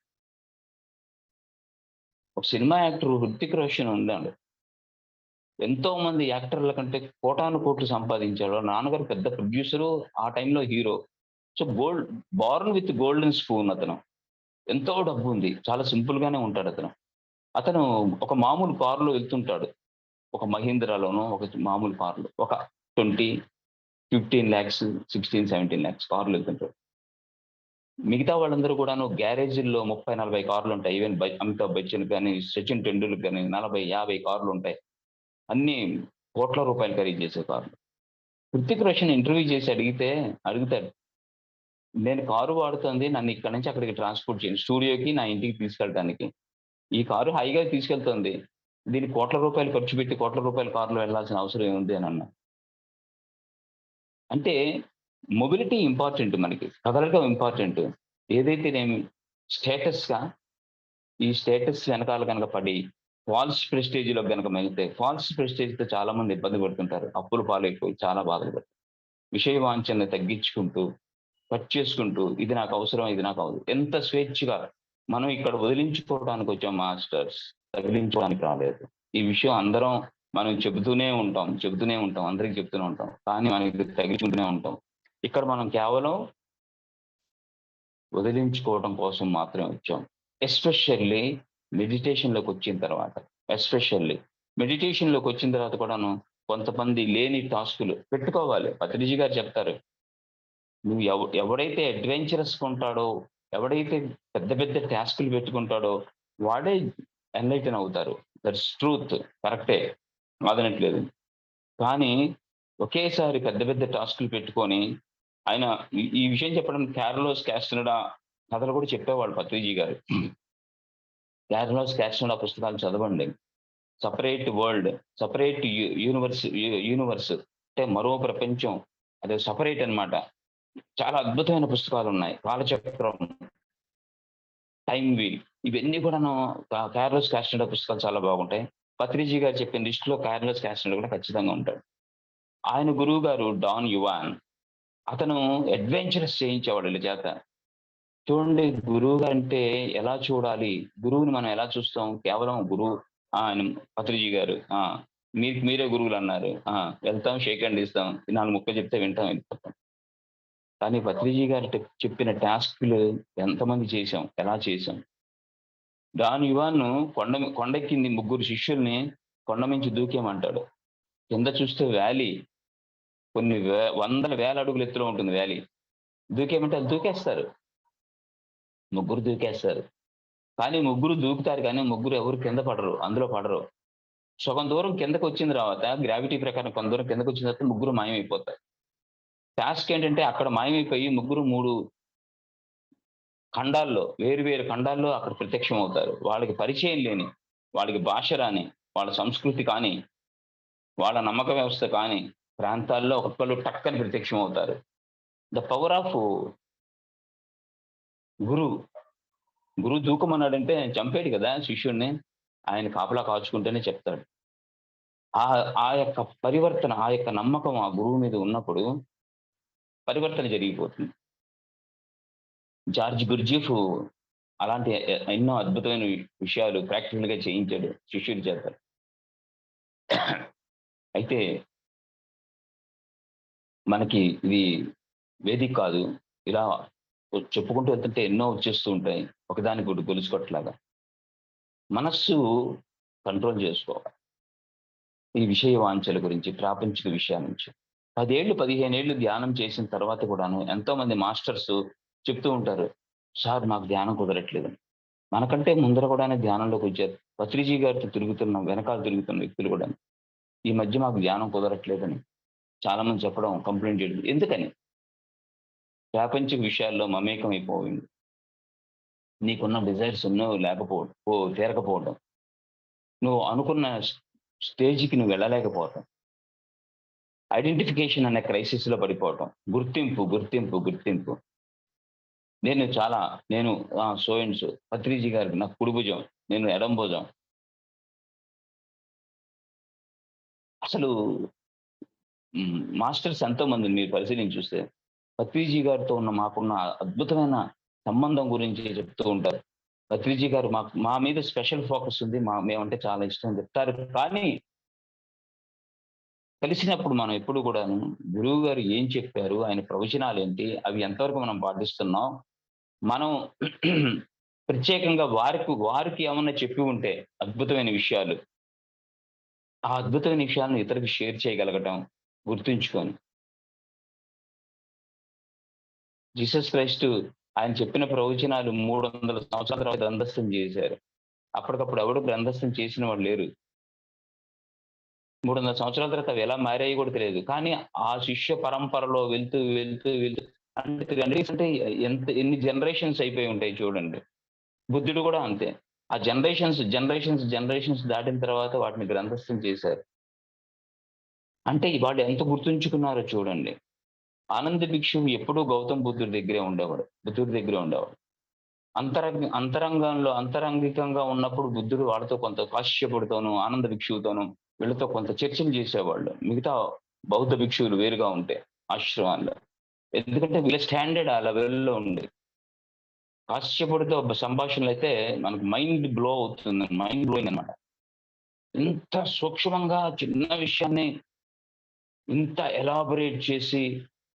ఒక సినిమా యాక్టర్ 'హృతిక్ రోషన్' ఉన్నాడు. ఎంతో మంది యాక్టర్‌ల కంటే కోటాను కోట్లు సంపాదించాడు. వాళ్ళ నాన్నగారు పెద్ద ప్రొడ్యూసరు, ఆ టైంలో hero. So, Born with golden spoon అతను. ఎంతో డబ్బుంది. చాలా సింపుల్‌గానే ఉంటాడతను. అతను ఒక మామూలు కారులో వెళ్తుంటాడు. ఒక మహీంద్రాలోనో, ఒక మామూలు కార్‌లో. ఒక 20, 15 లాక్స్, 16, 17 లాక్స్ కార్‌లో వెళ్తుంటాడు. మిగతా వాళ్ళందరూ కూడాను గ్యారేజుల్లో 30, 40 కార్లుంటాయి. ఈవెన్ అమితాబ్ బచ్చన్ గాని, సచిన్ టెండూల్కర్ గాని 40, 50 కార్లుంటాయి. అన్నీ కోట్ల రూపాయలు ఖరీదు చేసే కార్లు. 'హృతిక్ రోషన్' ఇంటర్వ్యూ చేసి అడుగుతాడు. నేను కారు వాడుతుంది నన్ను ఇక్కడి నుంచి అక్కడికి ట్రాన్స్‌పోర్ట్ చేయండి. స్టూడియోకి, నా ఇంటికి తీసుకెళ్ళటానికి. ఈ కారు హాయిగా తీసుకెళ్తుంది. దీనికి కోట్ల రూపాయలు ఖర్చు పెట్టి, కోట్ల రూపాయల కార్‌లో వెళ్ళాల్సిన అవసరం ఏముంది అనన్నా. అంటే మొబిలిటీ ఇంపార్టెంట్ మనకి. కదలటం ఇంపార్టెంట్. ఏదైతేనేమి స్టేటస్‌గా ఈ స్టేటస్ వెనకాల గనక పడి, ఫాల్స్ ప్రెస్టీజ్‌లోకి గనక వెళ్తే, ఫాల్స్ ప్రెస్టీజ్‌తో చాలా మంది ఇబ్బంది పడుతుంటారు. అప్పుల పాలైపోయి చాలా బాధలు పడుతారు. విషయ వాంఛనని తగ్గించుకుంటూ, కట్ చేసుకుంటూ, ఇది నాకు అవసరం, ఇది నాకు ఎంత స్వేచ్ఛగా మనం ఇక్కడ వదిలించుకోవడానికొచ్చాం మాస్టర్స్. తగిలించుకోవడానికి రాలేదు. ఈ విషయం అందరం మనం చెబుతూనే ఉంటాం. అందరికి చెప్తూనే ఉంటాం. కానీ మనం ఇది తగిలించుకుంటూనే ఉంటాం. ఇక్కడ మనం కేవలం వదిలించుకోవడం కోసం మాత్రమే వచ్చాం. ఎస్పెషల్లీ మెడిటేషన్‌లోకొచ్చిన తర్వాత. ఎస్పెషల్లీ మెడిటేషన్‌లోకొచ్చిన తర్వాత కూడాను కొంతమంది లేని టాస్కులు పెట్టుకోవాలి. పత్రిజీ గారు చెప్తారు. నువ్వు ఎవడైతే అడ్వెంచరస్‌గా ఉంటాడో, ఎవడైతే పెద్ద పెద్ద టాస్కులు పెట్టుకుంటాడో, వాడే ఎన్‌లైటన్ అవుతారు. That's truth. కరెక్టే. కాదనట్లేదు. కానీ ఒకేసారి పెద్ద పెద్ద టాస్కులు పెట్టుకొని ఆయన ఈ విషయం చెప్పడానికి 'క్యారలోస్ కాస్టనడా' కథలు కూడా చెప్పేవాళ్ళు పత్రిజీ గారు. 'క్యారలోస్ కాస్టనడా' పుస్తకాలు చదవండి. సెపరేట్ వరల్డ్, సెపరేట్ యూనివర్స్ అంటే మరో ప్రపంచం. అదో సెపరేట్ అన్నమాట. చాలా అద్భుతమైన పుస్తకాలున్నాయి. 'కాలచక్రం', 'టైమ్ వీల్' ఇవన్నీ కూడాను 'కార్లోస్ కాస్టనడా' పుస్తకాలు చాలా బాగుంటాయి. పత్రిజీ గారు చెప్పిన లిస్ట్‌లో 'కార్లోస్ కాస్టనడా' కూడా ఖచ్చితంగా ఉంటాడు. ఆయన గురువు గారు 'డాన్ యువాన్' అతను అడ్వెంచరస్ చేయించేవాడు ఈళ్ళ చేత. చూడండి గురువుగారంటే ఎలా చూడాలి? గురువుని మనం ఎలా చూస్తాం? కేవలం ఆయన పత్రిజీ గారు. మీకు మీరే గురువులన్నారు. వెళ్తాం, షేక్ హ్యాండ్ ఇస్తాం. 4 ముక్కలు చెప్తే వింటాం, వెళ్ళిపోతాం. కానీ పత్రిజీ గారు చెప్పిన టాస్క్‌లు ఎంతమంది చేశాం? ఎలా చేశాం? డాన్ యువాన్ కొండెక్కింది ముగ్గురు శిష్యుల్ని కొండ మించి దూకేయమంటాడు. కింద చూస్తే వ్యాలీ కొన్ని వందల వేల అడుగుల ఎత్తులో ఉంటుంది వ్యాలీ. దూకేయమంటే ఆళ్ళు దూకేస్తారు. ముగ్గురు దూకేస్తారు. కానీ ముగ్గురు దూకుతారు కానీ ముగ్గురు ఎవరు కింద పడరు. అందులో పడరు. సగం దూరం కిందకొచ్చిన తర్వాత గ్రావిటీ ప్రకారం కొంత దూరం కిందకొచ్చిన తర్వాత ముగ్గురు మాయమైపోతారు. టాస్క్ ఏంటంటే అక్కడ మాయమైపోయి ముగ్గురు 3 ఖండాల్లో వేరు వేరు ఖండాల్లో అక్కడ ప్రత్యక్షమవుతారు. వాళ్ళకి పరిచయం లేని, వాళ్ళకి భాష రాని, వాళ్ళ సంస్కృతి కానీ, వాళ్ళ నమ్మక వ్యవస్థ కానీ ప్రాంతాల్లో ఒక్కొక్కళ్ళు టక్కని ప్రత్యక్షమవుతారు. ద పవర్ ఆఫ్ గురువు. గురువు దూకమన్నాడంటే చంపేయడు కదా శిష్యుడిని. ఆయన కాపలా కాచుకుంటేనే చెప్తాడు. ఆ యొక్క పరివర్తన, ఆ యొక్క నమ్మకం ఆ గురువు మీద ఉన్నప్పుడు పరివర్తన జరిగిపోతుంది. జార్జ్ గుర్జీఫ్ అలాంటి ఎన్నో అద్భుతమైన విషయాలు ప్రాక్టికల్‌గా చేయించాడు శిష్యుడి చేత. అయితే మనకి ఇది వేదిక కాదు. ఇలా చెప్పుకుంటూ వెళ్తుంటే ఎన్నో వచ్చేస్తూ ఉంటాయి. ఒకదానికొకటి గొలుసుకట్టులాగా. మనస్సు కంట్రోల్ చేసుకోవాలి. ఈ విషయ వాంఛల గురించి, ప్రాపంచిక విషయాల నుంచి. 10 ఏళ్ళు, 15 ఏళ్ళు ధ్యానం చేసిన తర్వాత కూడాను ఎంతోమంది మాస్టర్స్ చెప్తూ ఉంటారు. సార్ నాకు ధ్యానం కుదరట్లేదని. మనకంటే ముందర కూడానే ధ్యానంలోకొచ్చారు. పత్రిజీ గారితో వెనకాల తిరుగుతున్న వ్యక్తులు కూడా. ఈ మధ్య మాకు ధ్యానం కుదరట్లేదని చాలా మంది చెప్పడం, కంప్లెయింట్ చేయడం. ఎందుకని? ప్రాపంచిక విషయాల్లో మమేకం అయిపోయింది. నీకున్న డిజైర్స్ ఎన్నో తీరకపోవడం. నువ్వు అనుకున్న స్టేజ్‌కి నువ్వు వెళ్ళలేకపోవటం. ఐడెంటిఫికేషన్ అనే క్రైసిస్‌లో పడిపోవటం. గుర్తింపు. నేను సో అండ్ సో పత్రిజీ గారికి నాకు కుడి భుజం, నేను ఎడమ భుజం. అసలు మాస్టర్స్ ఎంతోమంది మీరు పరిశీలించి చూస్తే, పత్రిజీ గారితో మాకున్న అద్భుతమైన సంబంధం గురించి చెప్తూ ఉంటారు. పత్రిజీ గారు మా మీద స్పెషల్ ఫోకస్ ఉంది. మేమంటే చాలా ఇష్టం అని చెప్తారు. కానీ కలిసినప్పుడు మనం ఎప్పుడు కూడాను గురువు గారు ఏం చెప్పారు? ఆయన ప్రవచనాలేంటి? అవి ఎంతవరకు మనం పాటిస్తున్నాం? మనం ప్రత్యేకంగా వారికి ఏమన్నా చెప్పి ఉంటే అద్భుతమైన విషయాలు, ఆ అద్భుతమైన విషయాలను ఇతరులకు షేర్ చేయగలగటం గుర్తుంచుకొని. జీసస్ క్రైస్టు ఆయన చెప్పిన ప్రవచనాలు 300 సంవత్సరాల తర్వాత గ్రంథస్థం చేశారు. అప్పటికప్పుడు ఎవడు గ్రంథస్థం చేసిన వాళ్ళు లేరు. 300 సంవత్సరాల తర్వాత అవి ఎలా మారాయో కూడా తెలియదు. కానీ ఆ శిష్య పరంపరలో వెళ్తూ అంటే 3 హండ్రెడ్స్ అంటే ఎన్ని జనరేషన్స్ అయిపోయి ఉంటాయి చూడండి. బుద్ధుడు కూడా అంతే. ఆ జనరేషన్స్ దాటిన తర్వాత వాటిని గ్రంథస్థం చేశారు. అంటే వాళ్ళు ఎంత గుర్తుంచుకున్నారో చూడండి. ఆనంద భిక్షువు ఎప్పుడూ గౌతమ్ బుద్ధుడి దగ్గరే ఉండేవాడు. బుద్ధుడి దగ్గరే ఉండేవాడు. అంతరంగికంగా ఉన్నప్పుడు బుద్ధుడు వాళ్ళతో కొంత కాశ్యపుడితోనూ, ఆనంద భిక్షువుతోనూ వీళ్ళతో కొంత చర్చలు చేసేవాళ్ళు. మిగతా బౌద్ధ భిక్షువులు వేరుగా ఉంటే ఆశ్రమాల్లో. ఎందుకంటే వీళ్ళ స్టాండర్డ్ ఆ లెవెల్‌లో ఉంది. కాశ్యపుడితో సంభాషణలైతే మనకు మైండ్ బ్లో అవుతుంది. మైండ్ బ్లోయింగ్ అన్నమాట. ఇంత సూక్ష్మంగా చిన్న విషయాన్ని ఇంత ఎలాబొరేట్ చేసి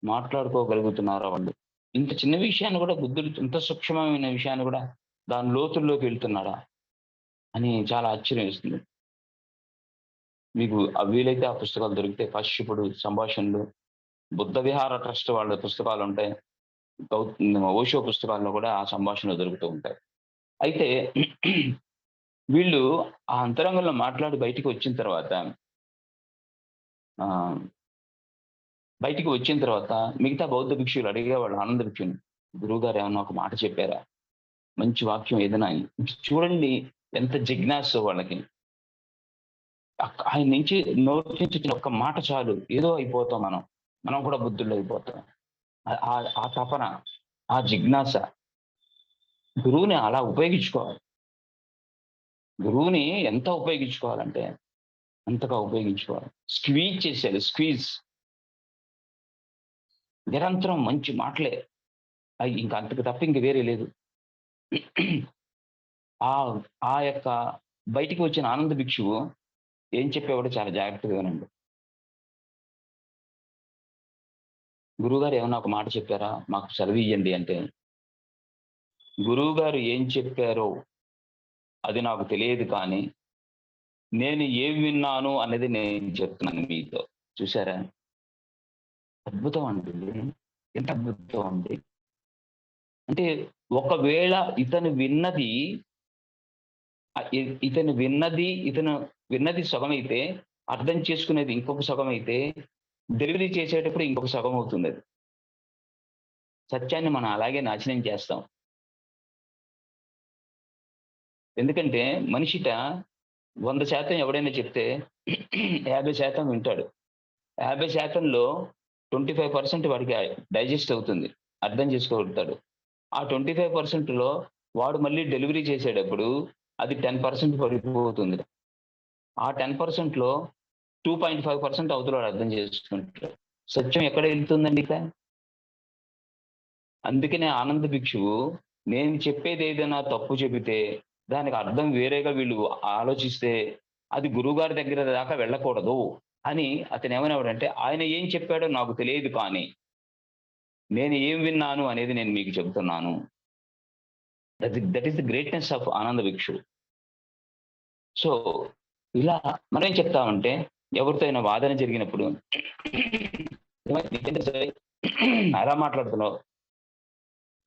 మాట్లాడుకోగలుగుతున్నారా వాళ్ళు? ఇంత చిన్న విషయాన్ని కూడా బుద్ధుడు ఇంత సూక్ష్మమైన విషయాన్ని కూడా దాని లోతుల్లోకి వెళ్తున్నాడా? అని చాలా ఆశ్చర్యం వేస్తుంది. మీకు వీలైతే ఆ పుస్తకాలు దొరికితే కాశ్యపుడు సంభాషణలు, బుద్ధ విహార ట్రస్ట్ వాళ్ళ పుస్తకాలుంటాయి. ఓషో పుస్తకాల్లో కూడా ఆ సంభాషణలు దొరుకుతూ ఉంటాయి. అయితే వీళ్ళు ఆ అంతరంగంలో మాట్లాడి బయటికి వచ్చిన తర్వాత ఆహ్, మిగతా బౌద్ధ భిక్షువులు అడిగేవాళ్ళు ఆనంద భిక్షువుని, "గురువుగారు ఏమన్నా ఒక మాట చెప్పారా? మంచి వాక్యం ఏదైనా" అని. చూడండి ఎంత జిజ్ఞాసో వాళ్ళకి. ఆయన నుంచి నోటి నుంచి వచ్చిన ఒక్క మాట చాలు ఏదో అయిపోతాం మనం. మనం కూడా బుద్ధుళ్ళు అయిపోతాం. ఆ తపన, ఆ జిజ్ఞాస గురువుని అలా ఉపయోగించుకోవాలి. గురువుని ఎంత ఉపయోగించుకోవాలంటే అంతగా ఉపయోగించుకోవాలి. స్క్వీజ్ చేసేయాలి. నిరంతరం మంచి మాటలే. ఇంక అంతకు తప్ప ఇంక వేరే లేదు. ఆ ఆ యొక్క బయటికి వచ్చిన ఆనంద భిక్షువు ఏం చెప్పేవాడో చాలా జాగ్రత్తగా వినండి. గురువుగారు ఏమన్నా ఒక మాట చెప్పారా? మాకు సెలవియ్యండి అంటే, గురువుగారు ఏం చెప్పారో అది నాకు తెలియదు కానీ, నేను ఏం విన్నాను అనేది నేను చెప్తున్నాను మీతో. చూసారా? అద్భుతం అండి. ఎంత అద్భుతం అండి. అంటే ఒకవేళ ఇతను విన్నది ఇతను విన్నది సగమైతే, అర్థం చేసుకునేది ఇంకొక సగమైతే, డెలివరీ చేసేటప్పుడు ఇంకొక సగం అవుతుందది. సత్యాన్ని మనం అలాగే నాశనం చేస్తాం. ఎందుకంటే మనిషిట 100% ఎవడైనా చెప్తే 50% వింటాడు. 50%లో 25% వాడికి డైజెస్ట్ అవుతుంది. అర్థం చేసుకోగలుగుతాడు. ఆ 25%లో వాడు మళ్ళీ డెలివరీ చేసేటప్పుడు అది 10% పడిపోతుంది. ఆ 10%లో 2.5% అవతలోడు అర్థం చేసుకుంటాడు. సత్యం ఎక్కడ ఎళ్తుందండి ఇక? అందుకనే ఆనంద భిక్షువు నేను చెప్పేదేదైనా తప్పు చెబితే, దానికి అర్థం వేరేగా వీళ్ళు ఆలోచిస్తే, అది గురువుగారి దగ్గర దాకా వెళ్ళకూడదు అని అతనేమనేవాడంటే, ఆయన ఏం చెప్పాడో నాకు తెలియదు కానీ, నేను ఏం విన్నాను అనేది నేను మీకు చెబుతున్నాను. That is the greatness of ఆనంద భిక్షు. సో, ఇలా మనమేం చెప్తామంటే, ఎవరితో అయినా వాదన జరిగినప్పుడు "ఏమైంది నీకెందుకు సరే అలా మాట్లాడుతున్నావు?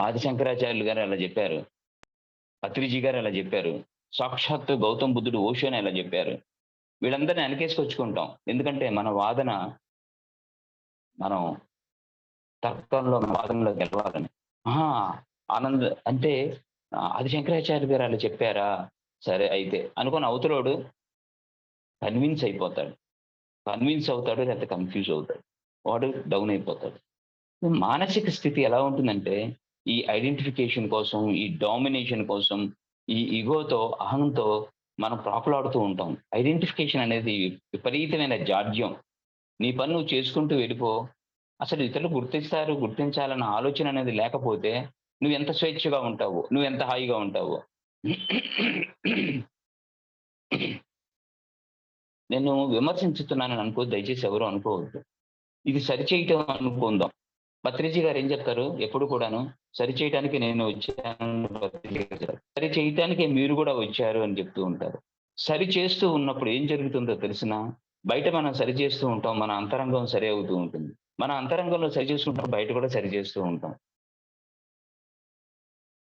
ఆది శంకరాచార్యులు గారు అలా జెప్పారు. పత్రిజీ గారు అలా జెప్పారు. సాక్షాత్తు గౌతమ్ బుద్ధుడు ఓషోనే అలా జెప్పారు." వీళ్ళందరిని వెనకేసుకొచ్చుకుంటాం. ఎందుకంటే మన వాదన మనం తర్కంలో మన వాదనలో గెలవాలని. అహా! అంటే ఆది శంకరాచార్య గారు అలా చెప్పారా? సరే అయితే అనుకోని అవతలోడు కన్విన్స్ అయిపోతాడు. కన్విన్స్ అవుతాడు లేకపోతే కన్‌ఫ్యూజ్ అవుతాడు. వాడు డౌన్ అయిపోతాడు. మానసిక స్థితి ఎలా ఉంటుందంటే, ఈ ఐడెంటిఫికేషన్ కోసం, ఈ డామినేషన్ కోసం, ఈ ఇగోతో, అహంతో మనం ప్రాకులాడుతూ ఉంటాం. ఐడెంటిఫికేషన్ అనేది విపరీతమైన జాడ్యం. నీ పని నువ్వు చేసుకుంటూ వెళ్ళిపో. అసలు ఇతరులు గుర్తిస్తారు, గుర్తించాలన్న ఆలోచన అనేది లేకపోతే నువ్వెంత స్వేచ్ఛగా ఉంటావో, నువ్వెంత హాయిగా ఉంటావో. నేను విమర్శించుతున్నానని దయచేసి ఎవరు అనుకోవద్దు. ఇది సరిచేయటం అనుకుందాం. భత్రిజీ గారు ఏం చెప్తారు ఎప్పుడు కూడాను, సరిచేయటానికి నేను వచ్చాను భత్రిజీ గారు చెప్తారు. సరిచేయటానికే మీరు కూడా వచ్చారు అని చెప్తూ ఉంటారు. సరి చేస్తూ ఉన్నప్పుడు ఏం జరుగుతుందో తెలిసినా, బయట మనం సరి చేస్తూ ఉంటాం. మన అంతరంగం సరి అవుతూ ఉంటుంది. మన అంతరంగంలో సరి చేసుకుంటున్నప్పుడు బయట కూడా సరి చేస్తూ ఉంటాం.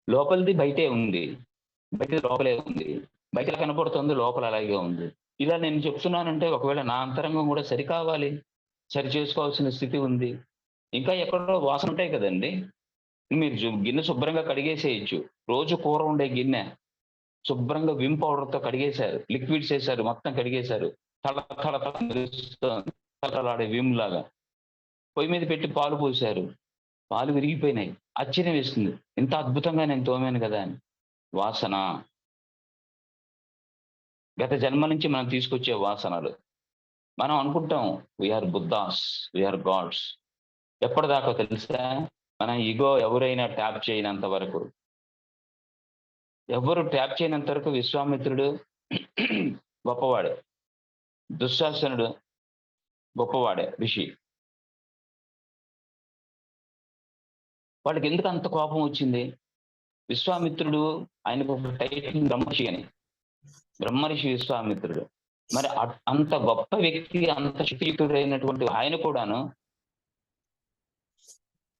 లోపలిది బయటే ఉంది. బయటది లోపలే ఉంది. బయట ఎలా కనపడుతుందో లోపల అలాగే ఉంది. ఇలా నేను చెప్తున్నానంటే ఒకవేళ నా అంతరంగం కూడా సరి కావాలి. సరి చేసుకోవాల్సిన స్థితి ఉంది. ఇంకా ఎక్కడో వాసనుంటాయి కదండీ! మీరు గిన్నె శుభ్రంగా కడిగేసేయొచ్చు. రోజు కూర వండే గిన్నె శుభ్రంగా విమ్ పౌడర్‌తో కడిగేశారు. లిక్విడ్స్ ఏసారు. మొత్తం కడిగేశారు. తళ తళ తళ మెరుస్తోంది. తళతళలాడే విమ్ లాగా. పొయ్యి మీద పెట్టి పాలు పోశారు. పాలు విరిగిపోయినాయి. ఆశ్చర్యం వేస్తుంది. ఇంత అద్భుతంగా నేను తోమాను గదా! అని. వాసన. గత జన్మ నుంచి మనం తీసుకొచ్చే వాసనలు. మనం అనుకుంటాం we are Buddhas. We are gods. ఎప్పటిదాకో తెలుసా? మన ఇగో ఎవరైనా ట్యాప్ చేయనంత వరకు. ఎవ్వరు ట్యాప్ చేయనంత వరకు విశ్వామిత్రుడు గొప్పవాడే. దుశ్శాసనుడు గొప్పవాడే ఋషి. వాళ్ళకెందుకు అంత కోపం వచ్చింది? విశ్వామిత్రుడు ఆయనకు ఒక టైటిల్ బ్రహ్మర్షి అని. బ్రహ్మర్షి విశ్వామిత్రుడు. మరి అంత గొప్ప వ్యక్తి, అంత శక్తియుతుడైనటువంటి ఆయన కూడాను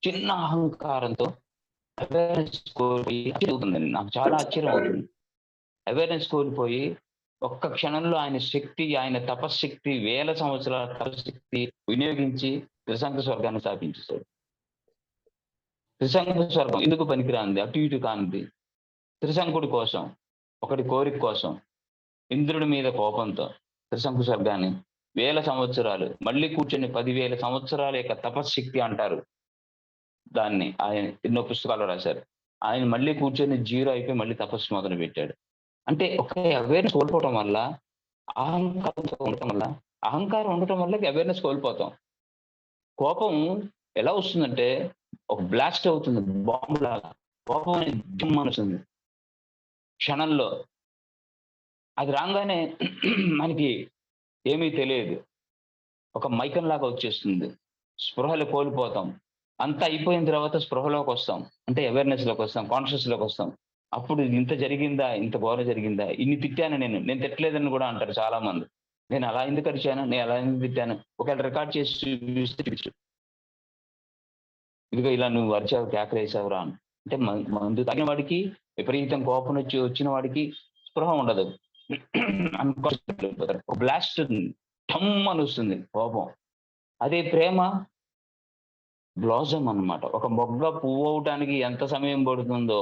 చిన్న అహంకారంతో అవేర్‌నెస్ కోల్పోయి అవుతుందండి. నాకు చాలా ఆశ్చర్యం అవుతుంది. అవేర్‌నెస్ కోల్పోయి ఒక్క క్షణంలో ఆయన శక్తి, ఆయన తపశ్శక్తి, వేల సంవత్సరాల తపశ్శక్తి వినియోగించి త్రిశంకు స్వర్గాన్ని స్థాపించేసాడు. త్రిశంకు స్వర్గం ఎందుకు పనికిరానిది, అటు ఇటు కానిది. త్రిశంకుడి కోసం, ఒకడి కోరిక కోసం, ఇంద్రుడి మీద కోపంతో త్రిశంకు స్వర్గాన్ని వేల సంవత్సరాలు మళ్ళీ కూర్చొని 10,000 సంవత్సరాల యొక్క తపశ్శక్తి అంటారు. దాన్ని ఆయన ఎన్నో పుస్తకాల్లో రాశారు. ఆయన మళ్ళీ కూర్చొని జీరో అయిపోయి మళ్ళీ తపస్సు మొదలుపెట్టాడు. అంటే ఒక అవేర్‌నెస్ కోల్పోవటం వల్ల, అహంకారంతో ఉండటం వల్ల, అహంకారం ఉండటం వల్ల అవేర్‌నెస్ కోల్పోతాం. కోపం ఎలా వస్తుందంటే ఒక బ్లాస్ట్ అవుతుంది బాంబులాగా. కోపం అనేది జిమ్మనొస్తుంది. క్షణంలో. అది రాంగానే మనకి ఏమీ తెలియదు. ఒక మైకంలాగా వచ్చేస్తుంది. స్పృహలు కోల్పోతాం. అంతా అయిపోయిన తర్వాత స్పృహలోకొస్తాం. అంటే అవేర్‌నెస్‌లోకొస్తాం. కాన్షియస్‌లోకొస్తాం. అప్పుడు ఇంత జరిగిందా? ఇంత ఘోరం జరిగిందా? ఇన్ని తిట్టాను నేను. నేను తిట్టలేదని గూడా అంటారు చాలా మంది. నేను అలా ఎందుకు అరిచాను? నేను అలా ఎందుకు తిట్టాను? ఒకవేళ రికార్డ్ చేసి చూపిస్తే చూపించు. ఇదిగో ఇలా నువ్వు అరిచావు, కేకలేసావురా అని. అంటే మందు తాగిన వాడికి విపరీతం కోపం వచ్చిన వాడికి స్పృహ ఉండదు. అన్‌కాన్షియస్‌లోకి వెళ్ళిపోతారు. ఒక బ్లాస్ట్ ఠమ్మనొస్తుంది కోపం. అదే ప్రేమ బ్లాసమ్ అన్నమాట. ఒక మొగ్గ పువ్వవ్వటానికి ఎంత సమయం పడుతుందో,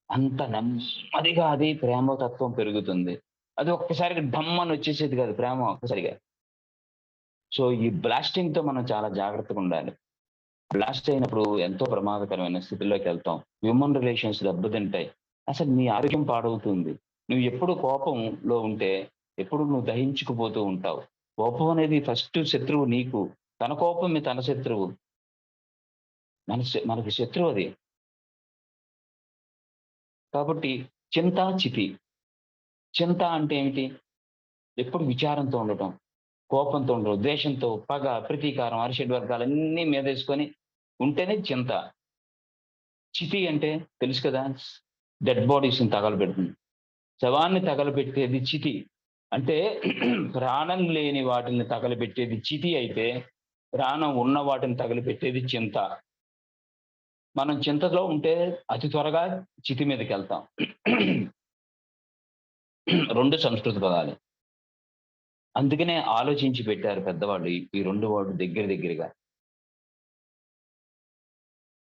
అంత నెమ్మదిగా అది ప్రేమ తత్వం పెరుగుతుంది. అది ఒక్కసారిగా ఢమ్మని వచ్చేసేది కాదు ప్రేమ ఒక్కసారిగా. సో, ఈ బ్లాస్టింగ్‌తో మనం చాలా జాగ్రత్తగుండాలి. బ్లాస్ట్ అయినప్పుడు ఎంతో ప్రమాదకరమైన స్థితిలోకెళ్తాం. హ్యూమన్ రిలేషన్స్ దెబ్బతింటాయి. అసలు నీ ఆరోగ్యం పాడవుతుంది. నువ్వు ఎప్పుడు కోపంలో ఉంటే, ఎప్పుడు నువ్వు దహించుకుపోతూ ఉంటావు. కోపం అనేది ఫస్ట్ శత్రువు నీకు. తన కోపమే తన శత్రువు. మనకి శత్రువది. కాబట్టి చింత, చితి. చింత అంటే ఏమిటి? ఎప్పుడు విచారంతో ఉండటం, కోపంతో ఉండడం, ద్వేషంతో, పగ, ప్రతీకారం, అరిషడ్వర్గాలన్నీ మీదేసుకొని ఉంటేనే చింత. చితి అంటే తెలుసు కదా! డెడ్ బాడీస్‌ని తగలబెడుతుంది. శవాన్ని తగలబెట్టేది చితి. అంటే ప్రాణం లేని వాటిని తగలబెట్టేది చితి అయితే, ప్రాణం ఉన్న వాటిని తగలబెట్టేది చింత. మనం చింతలో ఉంటే అతి త్వరగా చితి మీదకెళ్తాం. 2 సంస్కృత పదాలే. అందుకనే ఆలోచించి పెట్టారు పెద్దవాళ్ళు ఈ 2 వర్డ్ దగ్గరగా.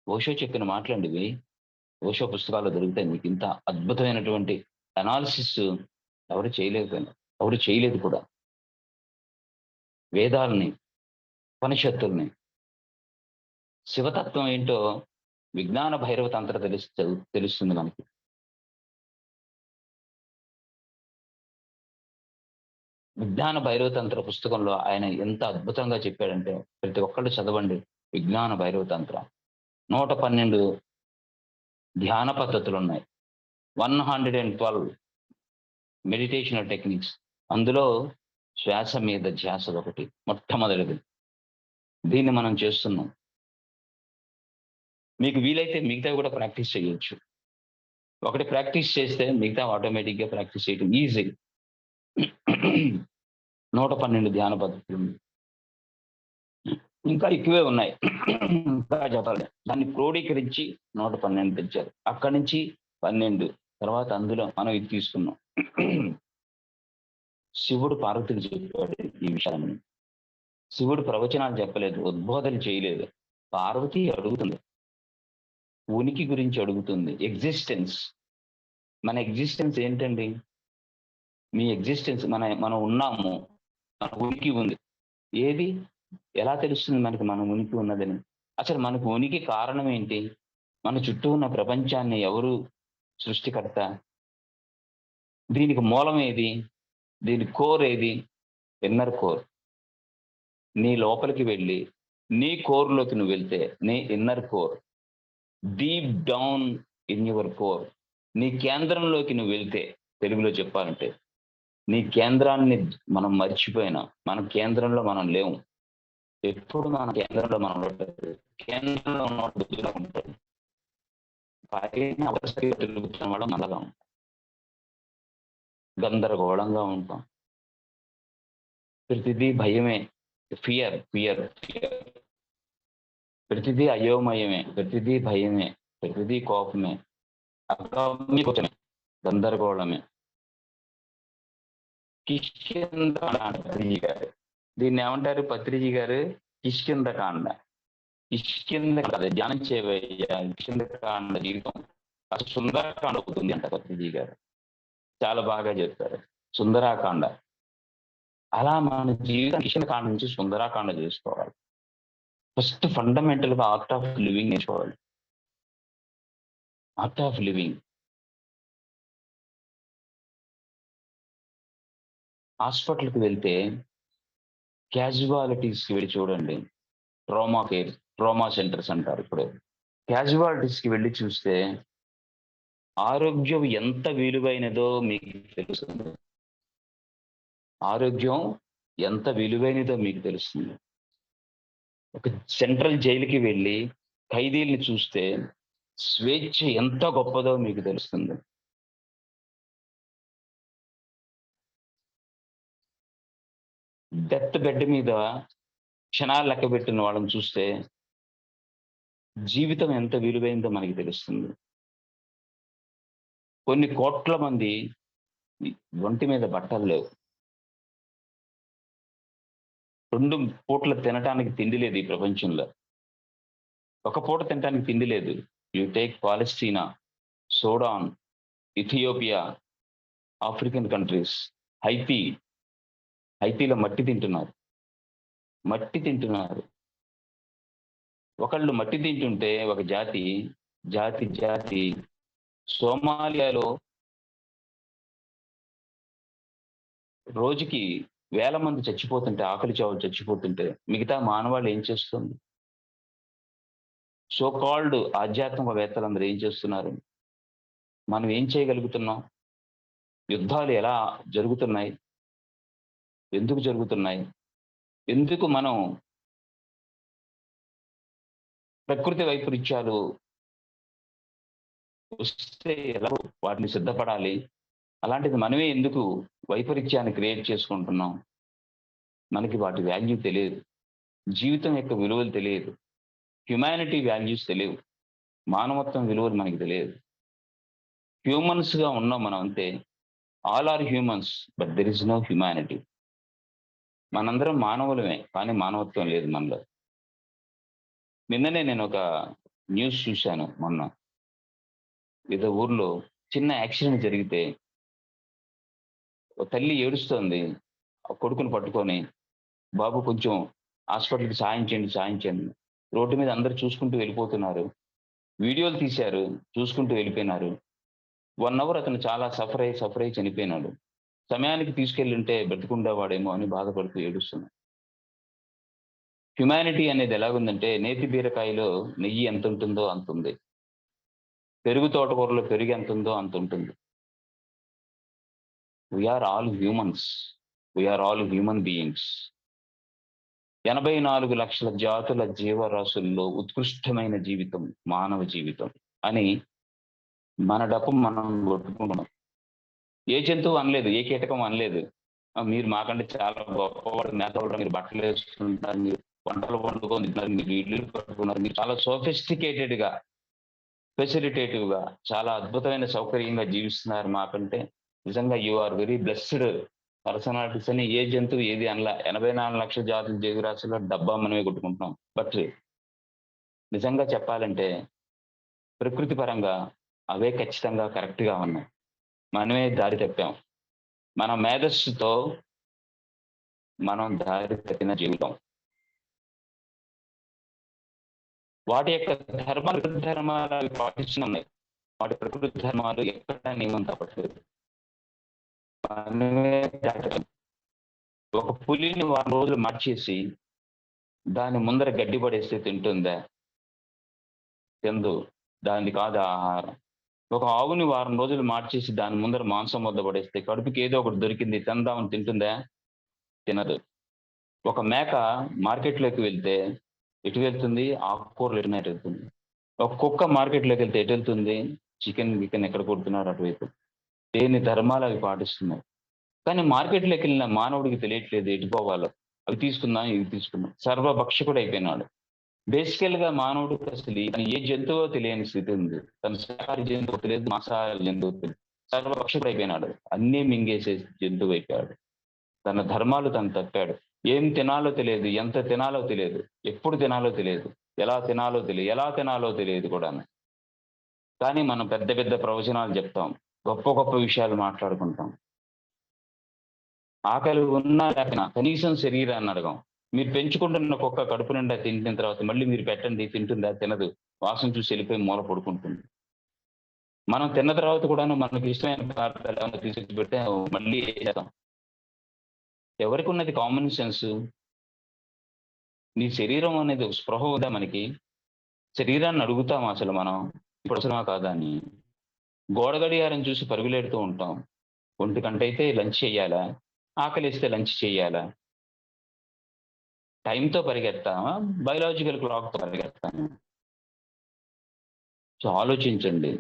ఓషో చెప్పిన మాటలండి ఇవి. ఓషో పుస్తకాల్లో దొరుకుతాయి మీకింత అద్భుతమైనటువంటి అనాలిసిస్ ఎవరు చేయలేకపోయినా. ఎవరు చేయలేదు కూడా. వేదాల్ని, ఉపనిషత్తుల్ని, శివతత్వం ఏంటో విజ్ఞాన భైరవ తంత్ర తెలుస్తుంది మనకి. విజ్ఞాన భైరవతంత్ర పుస్తకంలో ఆయన ఎంత అద్భుతంగా చెప్పాడంటే, ప్రతి ఒక్కళ్ళు చదవండి. విజ్ఞాన భైరవతంత్ర. 112 ధ్యాన పద్ధతులున్నాయి. 112 మెడిటేషనల్ టెక్నిక్స్. అందులో శ్వాస మీద ధ్యాస ఒకటి మొట్టమొదటిది. దీన్ని మనం చేస్తున్నాం. మీకు వీలైతే మిగతావి కూడా ప్రాక్టీస్ చేయొచ్చు. ఒకటి ప్రాక్టీస్ చేస్తే మిగతావి ఆటోమేటిక్‌గా ప్రాక్టీస్ చేయడం ఈజీ. 112 ధ్యాన పద్ధతులు. ఇంకా ఎక్కువే ఉన్నాయి. ఇంకా చెప్పాలి. దాన్ని క్రోడీకరించి 112 తెచ్చారు. అక్కడి నుంచి 12 తర్వాత అందులో మనం ఇది తీసుకున్నాం. శివుడు పార్వతికి చెప్పాడు ఈ విషయాన్ని. శివుడు ప్రవచనాలు చెప్పలేదు. ఉద్బోధనలు చేయలేదు. పార్వతి అడుగుతుంది. ఉనికి గురించి అడుగుతుంది. ఎగ్జిస్టెన్స్. మన ఎగ్జిస్టెన్స్ ఏంటండి? మీ ఎగ్జిస్టెన్స్ మనం ఉన్నాము. మన ఉనికి ఉంది. ఏది? ఎలా తెలుస్తుంది మనకి మన ఉనికి ఉన్నదని? అసలు మనకు ఉనికి కారణం ఏంటి? మన చుట్టూ ఉన్న ప్రపంచాన్ని ఎవరు సృష్టికర్త? దీనికి మూలం ఏది? దీని కోర్ ఏది? Inner core. నీ లోపలికి వెళ్ళి, నీ కోర్‌లోకి నువ్వు వెళ్తే, నీ inner core, deep down in your core. నీ కేంద్రంలోకి నువ్వు వెళ్తే, తెలుగులో చెప్పాలంటే, నీ కేంద్రాన్ని మనం మర్చిపోయినాం. మన కేంద్రంలో మనం లేము. ఎప్పుడు మన కేంద్రంలో మనం ఉండలేదు. కేంద్రంలో ఉన్నవాడు బుద్ధిగా ఉంటాడు. పైన అవస్థగా తిరుగుతున్న వాడు మనగా ఉంటాం. గందరగోళంగా ఉంటాం. ప్రతిదీ భయమే. Fear, fear, fear. ప్రతిదీ అయోమయమే. ప్రతిదీ భయమే. ప్రతిదీ కోపమే. అగమ్యగోచరమే. గందరగోళమే. కిష్కింధకాండ పత్రిజీ గారు. దీన్ని ఏమంటారు పత్రిజీ గారు? కిష్కింధకాండ. కిష్కింధకాండ ధ్యానం చేయవయ్యా. కిష్కింధకాండ జీవితం అసలు సుందరకాండ అవుతుంది అంట పత్రిజీ గారు. చాలా బాగా చెప్పారు. సుందరాకాండ. అలా మన జీవితం కిష్కింధకాండ నుంచి సుందరాకాండ చేసుకోవాలి. ఫస్ట్ ఫండమెంటల్ గా ఆర్ట్ ఆఫ్ లివింగ్ నేర్చుకోవాలి. Art of living. హాస్పిటల్‌కి వెళ్తే క్యాజువాలిటీస్‌కి వెళ్లి చూడండి. ట్రామా సెంటర్స్ అంటారు ఇప్పుడు. క్యాజువాలిటీస్‌కి వెళ్లి చూస్తే ఆరోగ్యం ఎంత విలువైనదో మీకు తెలుస్తుంది. ఆరోగ్యం ఎంత విలువైనదో మీకు తెలుస్తుంది. ఒక సెంట్రల్ జైలుకి వెళ్లి ఖైదీల్ని చూస్తే స్వేచ్ఛ ఎంత గొప్పదో మీకు తెలుస్తుంది. డెత్ బెడ్ మీద క్షణాలు లెక్కబెట్టిన వాళ్ళని చూస్తే జీవితం ఎంత విలువైందో మనకి తెలుస్తుంది. కొన్ని కోట్ల మంది ఒంటి మీద బట్టలు లేవు. 2 పూటలు తినటానికి తిండి లేదు ఈ ప్రపంచంలో. ఒక పూట తినటానికి తిండి లేదు. You take Palestine, Sudan, Ethiopia, African countries, Haiti. హైతీలో మట్టి తింటున్నారు. మట్టి తింటున్నారు. ఒకళ్ళు మట్టి తింటుంటే ఒక జాతి సోమాలియాలో రోజుకి వేల మంది చచ్చిపోతుంటే, ఆకలి చావులు చచ్చిపోతుంటే మిగతా మానవాళి ఏం చేస్తుంది? సో కాల్డ్ ఆధ్యాత్మికవేత్తలందరూ ఏం చేస్తున్నారు? మనం ఏం చేయగలుగుతున్నాం? యుద్ధాలు ఎలా జరుగుతున్నాయి? ఎందుకు జరుగుతున్నాయి? ఎందుకు మనం ప్రకృతి వైపరీత్యాలు వస్తే ఎలా వాటిని సిద్ధపడాలి? అలాంటిది మనమే ఎందుకు వైపరీత్యాన్ని క్రియేట్ చేసుకుంటున్నాం? మనకి వాటి వాల్యూ తెలియదు. జీవితం యొక్క విలువలు తెలియదు. హ్యుమానిటీ వాల్యూస్ తెలియవు. మానవత్వం విలువలు మనకి తెలియదు. హ్యూమన్స్‌గా ఉన్నాం మనం అంతే. All are humans but there is no humanity. మనందరం మానవులమే. కానీ మానవత్వం లేదు మనలో. నిన్ననే నేనొక న్యూస్ చూశాను మొన్న. ఏదో ఊర్లో చిన్న యాక్సిడెంట్ జరిగితే ఓ తల్లి ఏడుస్తోంది. ఆ కొడుకుని పట్టుకొని, "బాబు కొంచెం హాస్పిటల్‌కి సాయం చేయండి, సాయం చేయండి." రోడ్డు మీద అందరూ చూసుకుంటూ వెళ్ళిపోతున్నారు. వీడియోలు తీశారు. చూసుకుంటూ వెళ్ళిపోయినారు. 1 అవర్ అతను చాలా సఫర్ అయ్యి చనిపోయినాడు. సమయానికి తీసుకెళ్ళుంటే బ్రతికుండేవాడేమో అని బాధపడుతూ ఏడుస్తున్నాను. హ్యుమానిటీ అనేది ఎలాగుందంటే, నేతి బీరకాయలో నెయ్యి ఎంతుంటుందో అంతుంది. పెరుగు తోటకూరలో పెరుగు ఎంతుందో అంతుంటుంది. We are all humans. We are all human beings. 84,00,000 జాతుల జీవరాశుల్లో ఉత్కృష్టమైన జీవితం మానవ జీవితం అని మన డప్పు మనం కొట్టుకుంటున్నాం. ఏ జంతువు అనలేదు, ఏ కీటకం అనలేదు. మీరు మాకంటే చాలా గొప్పవాడు, మేధావులు, మీరు బట్టలేసుకుంటారు, మీరు వంటలు వండుకొని తింటారు, మీరు ఇల్లులు కట్టుకున్నారు, మీరు చాలా సోఫిస్టికేటెడ్‌గా, ఫెసిలిటేటివ్‌గా, చాలా అద్భుతమైన సౌకర్యంగా జీవిస్తున్నారు మాకంటే. నిజంగా you are very blessed personalities అని ఏ జంతువు ఏది అనలా. 84,00,000 జాతుల జీవరాశుల్లో డబ్బా మనమే కొట్టుకుంటున్నాం. బట్ నిజంగా చెప్పాలంటే ప్రకృతి పరంగా అవే ఖచ్చితంగా కరెక్ట్‌గా ఉన్నాయి. మనమే దారి తప్పాం. మన మేధస్సుతో మనం దారి తప్పిన జీవితం. వాటి యొక్క ధర్మాలు, ప్రకృతి ధర్మాలు అవి పాటిస్తున్నాయి. వాటి ప్రకృతి ధర్మాలు ఎక్కడ నియమం తప్పట్లేదు. మనమే దారి తప్పాం. ఒక పులిని వారం రోజులు మార్చేసి దాని ముందర గడ్డి పడేస్తే తింటుందా? తినదు. దానిది కాదు ఆహారం. ఒక ఆవుని వారం రోజులు మార్చేసి దాని ముందర మాంసం ముద్ద పడేస్తే కడుపుకి ఏదో ఒకటి దొరికింది తిందామని తింటుందా? తినదు. ఒక మేక మార్కెట్‌లోకి వెళ్తే ఎటు వెళ్తుంది? ఆకుకూరలు ఎటు వెళ్తుంది. ఒక కుక్క మార్కెట్‌లోకి వెళ్తే ఎటు వెళ్తుంది? చికెన్, గికెన్ ఎక్కడ కొడుతున్నారు అటువైపు. దేని ధర్మాలు అవి పాటిస్తున్నాయి. కానీ మార్కెట్‌లోకి వెళ్ళిన మానవుడికి తెలియట్లేదు ఎటు పోవాలో. అవి తీసుకుందాం, ఇవి తీసుకుందాం. సర్వభక్షకుడు అయిపోయినాడు. బేసికల్‌గా మానవుడికి అసలు తను ఏ జంతువో తెలియని స్థితి ఉంది. తను శాకాహారి జంతువో తెలియదు, మాంసాహారి జంతువో తెలియదు. సర్వభక్షకుడు అయిపోయినాడు. అన్నీ మింగేసే జంతువు అయిపోయాడు. తన ధర్మాలు తను తప్పాడు. ఏం తినాలో తెలియదు, ఎంత తినాలో తెలియదు, ఎప్పుడు తినాలో తెలియదు, ఎలా తినాలో తెలియదు కూడాను. కానీ మనం పెద్ద పెద్ద ప్రవచనాలు చెప్తాం. గొప్ప గొప్ప విషయాలు మాట్లాడుకుంటాం. ఆకలి ఉన్నా లేకపోయినా కనీసం శరీరాన్ని అడగం. మీరు పెంచుకుంటున్న కుక్క కడుపు నిండా తింటిన తర్వాత మళ్ళీ మీరు పెట్టండి తింటుందా? తినదు. వాసన చూసి వెళ్ళిపోయి మూల పడుకుంటుంది. మనం తిన్న తర్వాత కూడాను మనకి ఇష్టమైన పదార్థాలు ఏమన్నా తీసుకొచ్చి పెడితే మళ్ళీ చేస్తాం. ఎవరికున్నది కామన్ సెన్స్? నీ శరీరం అనేది ఒక స్పృహ ఉందా మనకి? శరీరాన్ని అడుగుతామా అసలు మనం? ఇప్పుడు అవసరమా కాదా అని? గోడ గడియారం చూసి పరుగులెడుతూ ఉంటాం. 1 అయితే లంచ్ చేయాలా? ఆకలేస్తే లంచ్ చేయాలా? టైమ్‌తో పరిగెడతామా? బయోలాజికల్ క్లాక్‌తో పరిగెడతామా? సో, ఆలోచించండి.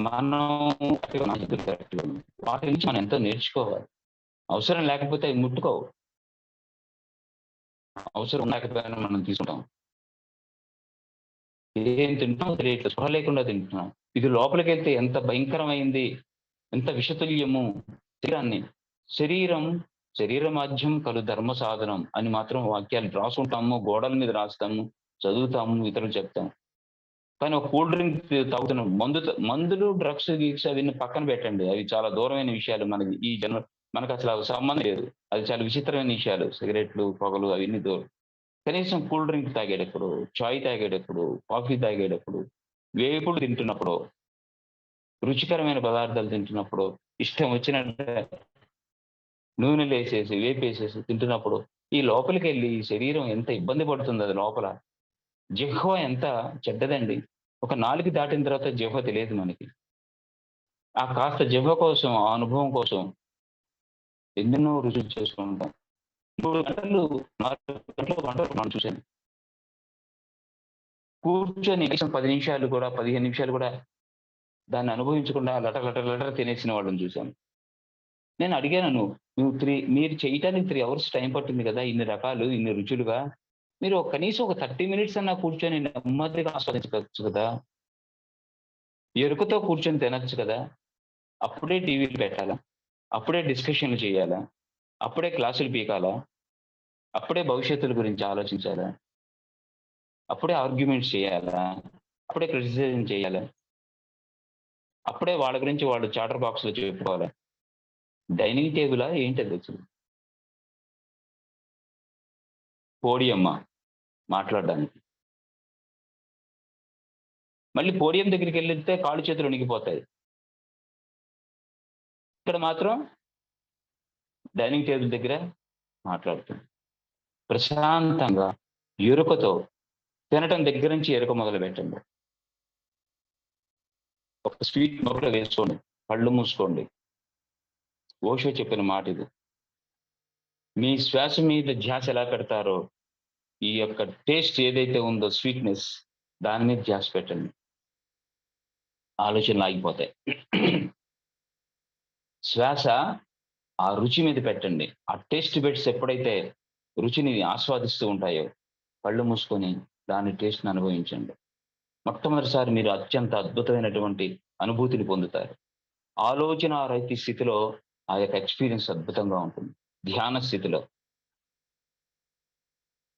మనం కరెక్ట్‌గా వాటి నుంచి మనం ఎంతో నేర్చుకోవాలి. అవసరం లేకపోతే అవి ముట్టుకోవు. అవసరం లేకపోయినా మనం తీసుకుంటాం. ఏం తింటున్నామో తెలియట్లేదు. స్పృహ లేకుండా తింటున్నాం. ఇది లోపలికెళ్తే ఎంత భయంకరమైంది, ఎంత విషతుల్యము శరీరాన్ని. శరీరం శరీరమాధ్యం కలు ధర్మ సాధనం అని మాత్రం వాక్యాలు రాసుకుంటాము, గోడల మీద రాస్తాము, చదువుతాము, ఇతరులకు చెప్తాం. కానీ ఒక కూల్ డ్రింక్ తాగుతున్నాం. మందులు, డ్రగ్స్, గిగ్స్ అవన్నీ పక్కన పెట్టండి. అవి చాలా దూరమైన విషయాలు మనకి ఈ జన్మ మనకసలు అవి సంబంధం లేదు. అది చాలా విచిత్రమైన విషయాలు. సిగరెట్లు, పొగలు అవన్నీ దూరం. కనీసం కూల్ డ్రింక్ తాగేటప్పుడు, చాయ్ తాగేటప్పుడు, కాఫీ తాగేటప్పుడు, వేపుడు తింటున్నప్పుడు, రుచికరమైన పదార్థాలు తింటున్నప్పుడు, ఇష్టం వచ్చినట్టు నూనెలేసేసి, వేపేసేసి తింటున్నప్పుడు, ఈ లోపలికెళ్ళి ఈ శరీరం ఎంత ఇబ్బంది పడుతుంది అది లోపల. జిహ్వ ఎంత చెడ్డదండి. ఒక నాలుక దాటిన తర్వాత జిహ్వ తెలియదు మనకి. ఆ కాస్త జిహ్వ కోసం, ఆ అనుభవం కోసం ఎన్నెన్నో రుజువులు చేసుకుంటాం. 3 గంటలు, 4 గంటలు వంటలు చూశాను. కూర్చొని కనీసం 10 నిమిషాలు కూడా, 15 నిమిషాలు కూడా దాన్ని అనుభవించకుండా లట తినేసిన వాళ్ళని చూశాను. నేను అడిగాను నువ్వు మీరు చేయటానికి 3 అవర్స్ టైం పట్టింది కదా! ఇన్ని రకాలు, ఇన్ని రుచులుగా. మీరు కనీసం ఒక 30 మినిట్స్ అన్నా కూర్చొని నెమ్మదిగా ఆస్వాదించవచ్చు కదా! ఎరుకతో కూర్చొని తినొచ్చు కదా! అప్పుడే టీవీలు పెట్టాలా? అప్పుడే డిస్కషన్‌లు చేయాలా? అప్పుడే క్లాసులు పీకాలా? అప్పుడే భవిష్యత్తుల గురించి ఆలోచించాలా? అప్పుడే ఆర్గ్యుమెంట్స్ చేయాలా? అప్పుడే క్రిటిసిజం చేయాలా? అప్పుడే వాళ్ళ గురించి వాళ్ళు చాటర్ బాక్స్‌లో చెప్పుకోవాలా? డైనింగ్ టేబులా ఏంటదసలు? పోడియమ్మా మాట్లాడడానికి. మళ్ళీ పోడియం దగ్గరికెళ్ళితే కాళ్ళు చేతులు వణికిపోతాయి. ఇక్కడ మాత్రం డైనింగ్ టేబుల్ దగ్గర మాట్లాడుతుంది. ప్రశాంతంగా ఎరుకతో తినటం దగ్గర నుంచి ఎరుక మొదలుపెట్టండి. ఒక స్వీట్ నోట్లో వేసుకోండి. కళ్ళు మూసుకోండి. ఓషో చెప్పిన మాట ఇది. మీ శ్వాస మీద ధ్యాస ఎలా పెడతారో, ఈ యొక్క టేస్ట్ ఏదైతే ఉందో స్వీట్‌నెస్ దాని మీద ధ్యాస పెట్టండి. ఆలోచనలు ఆగిపోతాయి. శ్వాస ఆ రుచి మీద పెట్టండి. ఆ టేస్ట్ బడ్స్ ఎప్పుడైతే రుచిని ఆస్వాదిస్తూ ఉంటాయో, కళ్ళు మూసుకొని దాని టేస్ట్‌ని అనుభవించండి. మొట్టమొదటిసారి మీరు అత్యంత అద్భుతమైనటువంటి అనుభూతిని పొందుతారు. ఆలోచన రహిత స్థితిలో ఆ యొక్క ఎక్స్‌పీరియన్స్ అద్భుతంగా ఉంటుంది. ధ్యాన స్థితిలో.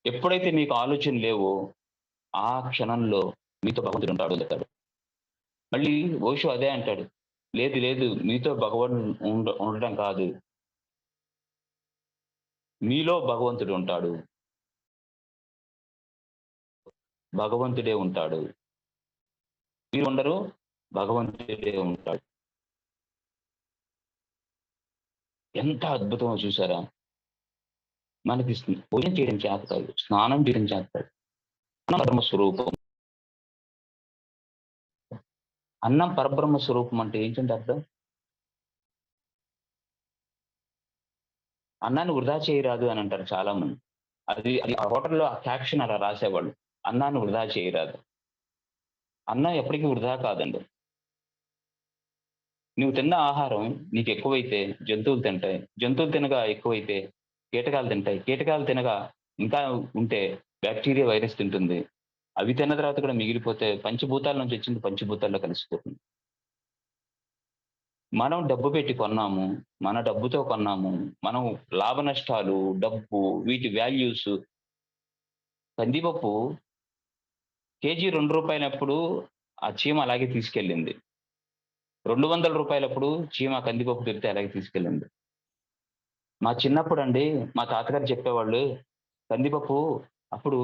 ఎప్పుడైతే మీకు ఆలోచన లేవో, ఆ క్షణంలో మీతో భగవంతుడు ఉంటాడు. మళ్ళీ ఓషో అదే అంటాడు. లేదు లేదు మీతో ఉండడం కాదు. మీలో భగవంతుడు ఉంటాడు. భగవంతుడే ఉంటాడు. మీరు ఉండరు, భగవంతుడే ఉంటాడు. ఎంత అద్భుతమో చూసారా? మనకి భోజనం చేయడం చేత కాదు. స్నానం చేయడం చేత కాదు. అన్నం పరబ్రహ్మ స్వరూపం. అన్నం పరబ్రహ్మ స్వరూపం అంటే ఏంటంటే అర్థం? అన్నాన్ని వృధా చేయరాదు అని అంటారు చాలా మంది. అది అది ఆ హోటల్‌లో ఆ క్యాప్షన్ అలా రాసేవాళ్ళు. అన్నాన్ని వృధా చేయరాదు. అన్నం ఎప్పటికి వృధా కాదండి. నువ్వు తిన్న ఆహారం నీకెక్కువైతే జంతువులు తింటాయి. జంతువులు తినగా ఎక్కువైతే కీటకాలు తింటాయి. కీటకాలు తినగా ఇంకా ఉంటే బాక్టీరియా, వైరస్ తింటుంది. అవి తిన్న తర్వాత కూడా మిగిలిపోతే పంచభూతాల నుంచి వచ్చింది పంచభూతాల్లో కలిసిపోతుంది. మనం డబ్బు పెట్టి కొన్నాము. మన డబ్బుతో కొన్నాము. మనం లాభ నష్టాలు, డబ్బు వీటి వాల్యూస్ కందిపప్పు కేజీ రూ. 2 ఆ చీమ అలాగే తీసుకెళ్ళింది. రూ. 200 చీమ కందిపప్పు దొరికితే అలాగే తీసుకెళ్ళింది. మా చిన్నప్పుడండి మా తాతగారు చెప్పేవాళ్ళు కందిపప్పు అప్పుడు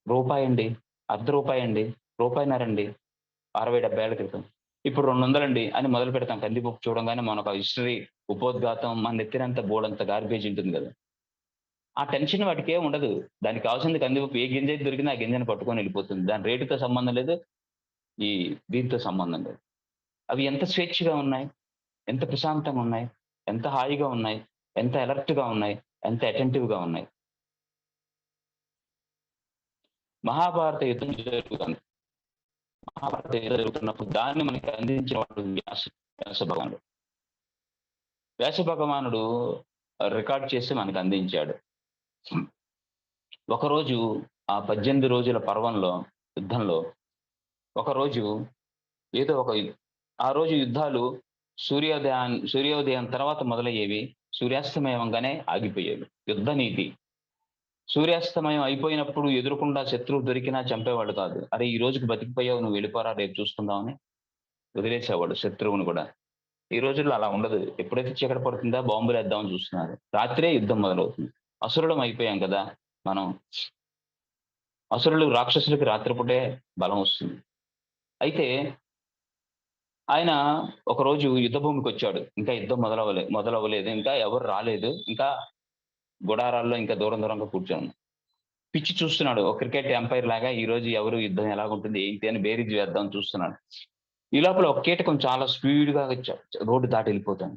రూపాయండి, రూ. 1.50, రూపాయన్నరండి 60, 70 ఏళ్ల క్రితం. ఇప్పుడు 200 అని మొదలు పెడతాం కందిపప్పు చూడంగానే మనొక హిస్టరీ, ఉపోద్ఘాతం మన నెత్తినంత బోలెడంత గార్బేజ్ ఉంటుంది గదా! ఆ టెన్షన్ వాటికేం ఉండదు. దానికి కావాల్సింది కందిపప్పు ఏ గింజైతే దొరికిందో ఆ గింజని పట్టుకొని ఎళ్ళిపోతుంది. దాని రేటుతో సంబంధం లేదు. ఈ దీంతో సంబంధం లేదు. అవి ఎంత స్వేచ్ఛగా ఉన్నాయి, ఎంత ప్రశాంతంగా ఉన్నాయి, ఎంత హాయిగా ఉన్నాయి, ఎంత అలర్ట్‌గా ఉన్నాయి, ఎంత అటెంటివ్‌గా ఉన్నాయి. మహాభారత యుద్ధం జరుగుతుంది. మహాభారత యుద్ధం జరుగుతున్నప్పుడు దాన్ని మనకి అందించిన వాడు వ్యాస భగవానుడు. వ్యాస భగవానుడు రికార్డ్ చేసి మనకు అందించాడు. ఒకరోజు ఆ 18 రోజుల పర్వంలో యుద్ధంలో ఒకరోజు ఏదో ఒక ఆ రోజు యుద్ధాలు సూర్యోదయం తర్వాత మొదలయ్యేవి. సూర్యాస్తమయం అవ్వంగానే ఆగిపోయేవి. యుద్ధ నీతి. సూర్యాస్తమయం అయిపోయినప్పుడు ఎదురుకుండా శత్రువు దొరికినా చంపేవాడు కాదు. అరే! ఈ రోజుకి బతికిపోయావు నువ్వు వెళ్ళిపోరా రేపు చూసుకుందామని వదిలేసేవాడు శత్రువుని కూడా. ఈ రోజుల్లో అలా ఉండదు. ఎప్పుడైతే చీకటి పడుతుందా బాంబులేద్దామని చూస్తున్నారు. రాత్రే యుద్ధం మొదలవుతుంది. అసురులం అయిపోయాం కదా! మనం. అసురులు రాక్షసులకి రాత్రిపూటే బలం వస్తుంది. అయితే ఆయన ఒకరోజు యుద్ధ భూమికొచ్చాడు. ఇంకా యుద్ధం మొదలవ్వలేదు. ఇంకా ఎవరు రాలేదు. ఇంకా గుడారాల్లో ఇంకా దూరం దూరంగా కూర్చొని పిచ్చి చూస్తున్నాడు. ఒక క్రికెట్ ఎంపైర్ లాగా ఈరోజు ఎవరు యుద్ధం ఎలాగుంటుంది ఏంటి అని బేరీజు వేద్దామని చూస్తున్నాడు. ఈ లోపల ఒక కీటకం చాలా స్పీడ్‌గా రోడ్డు దాటి వెళ్ళిపోతుంది.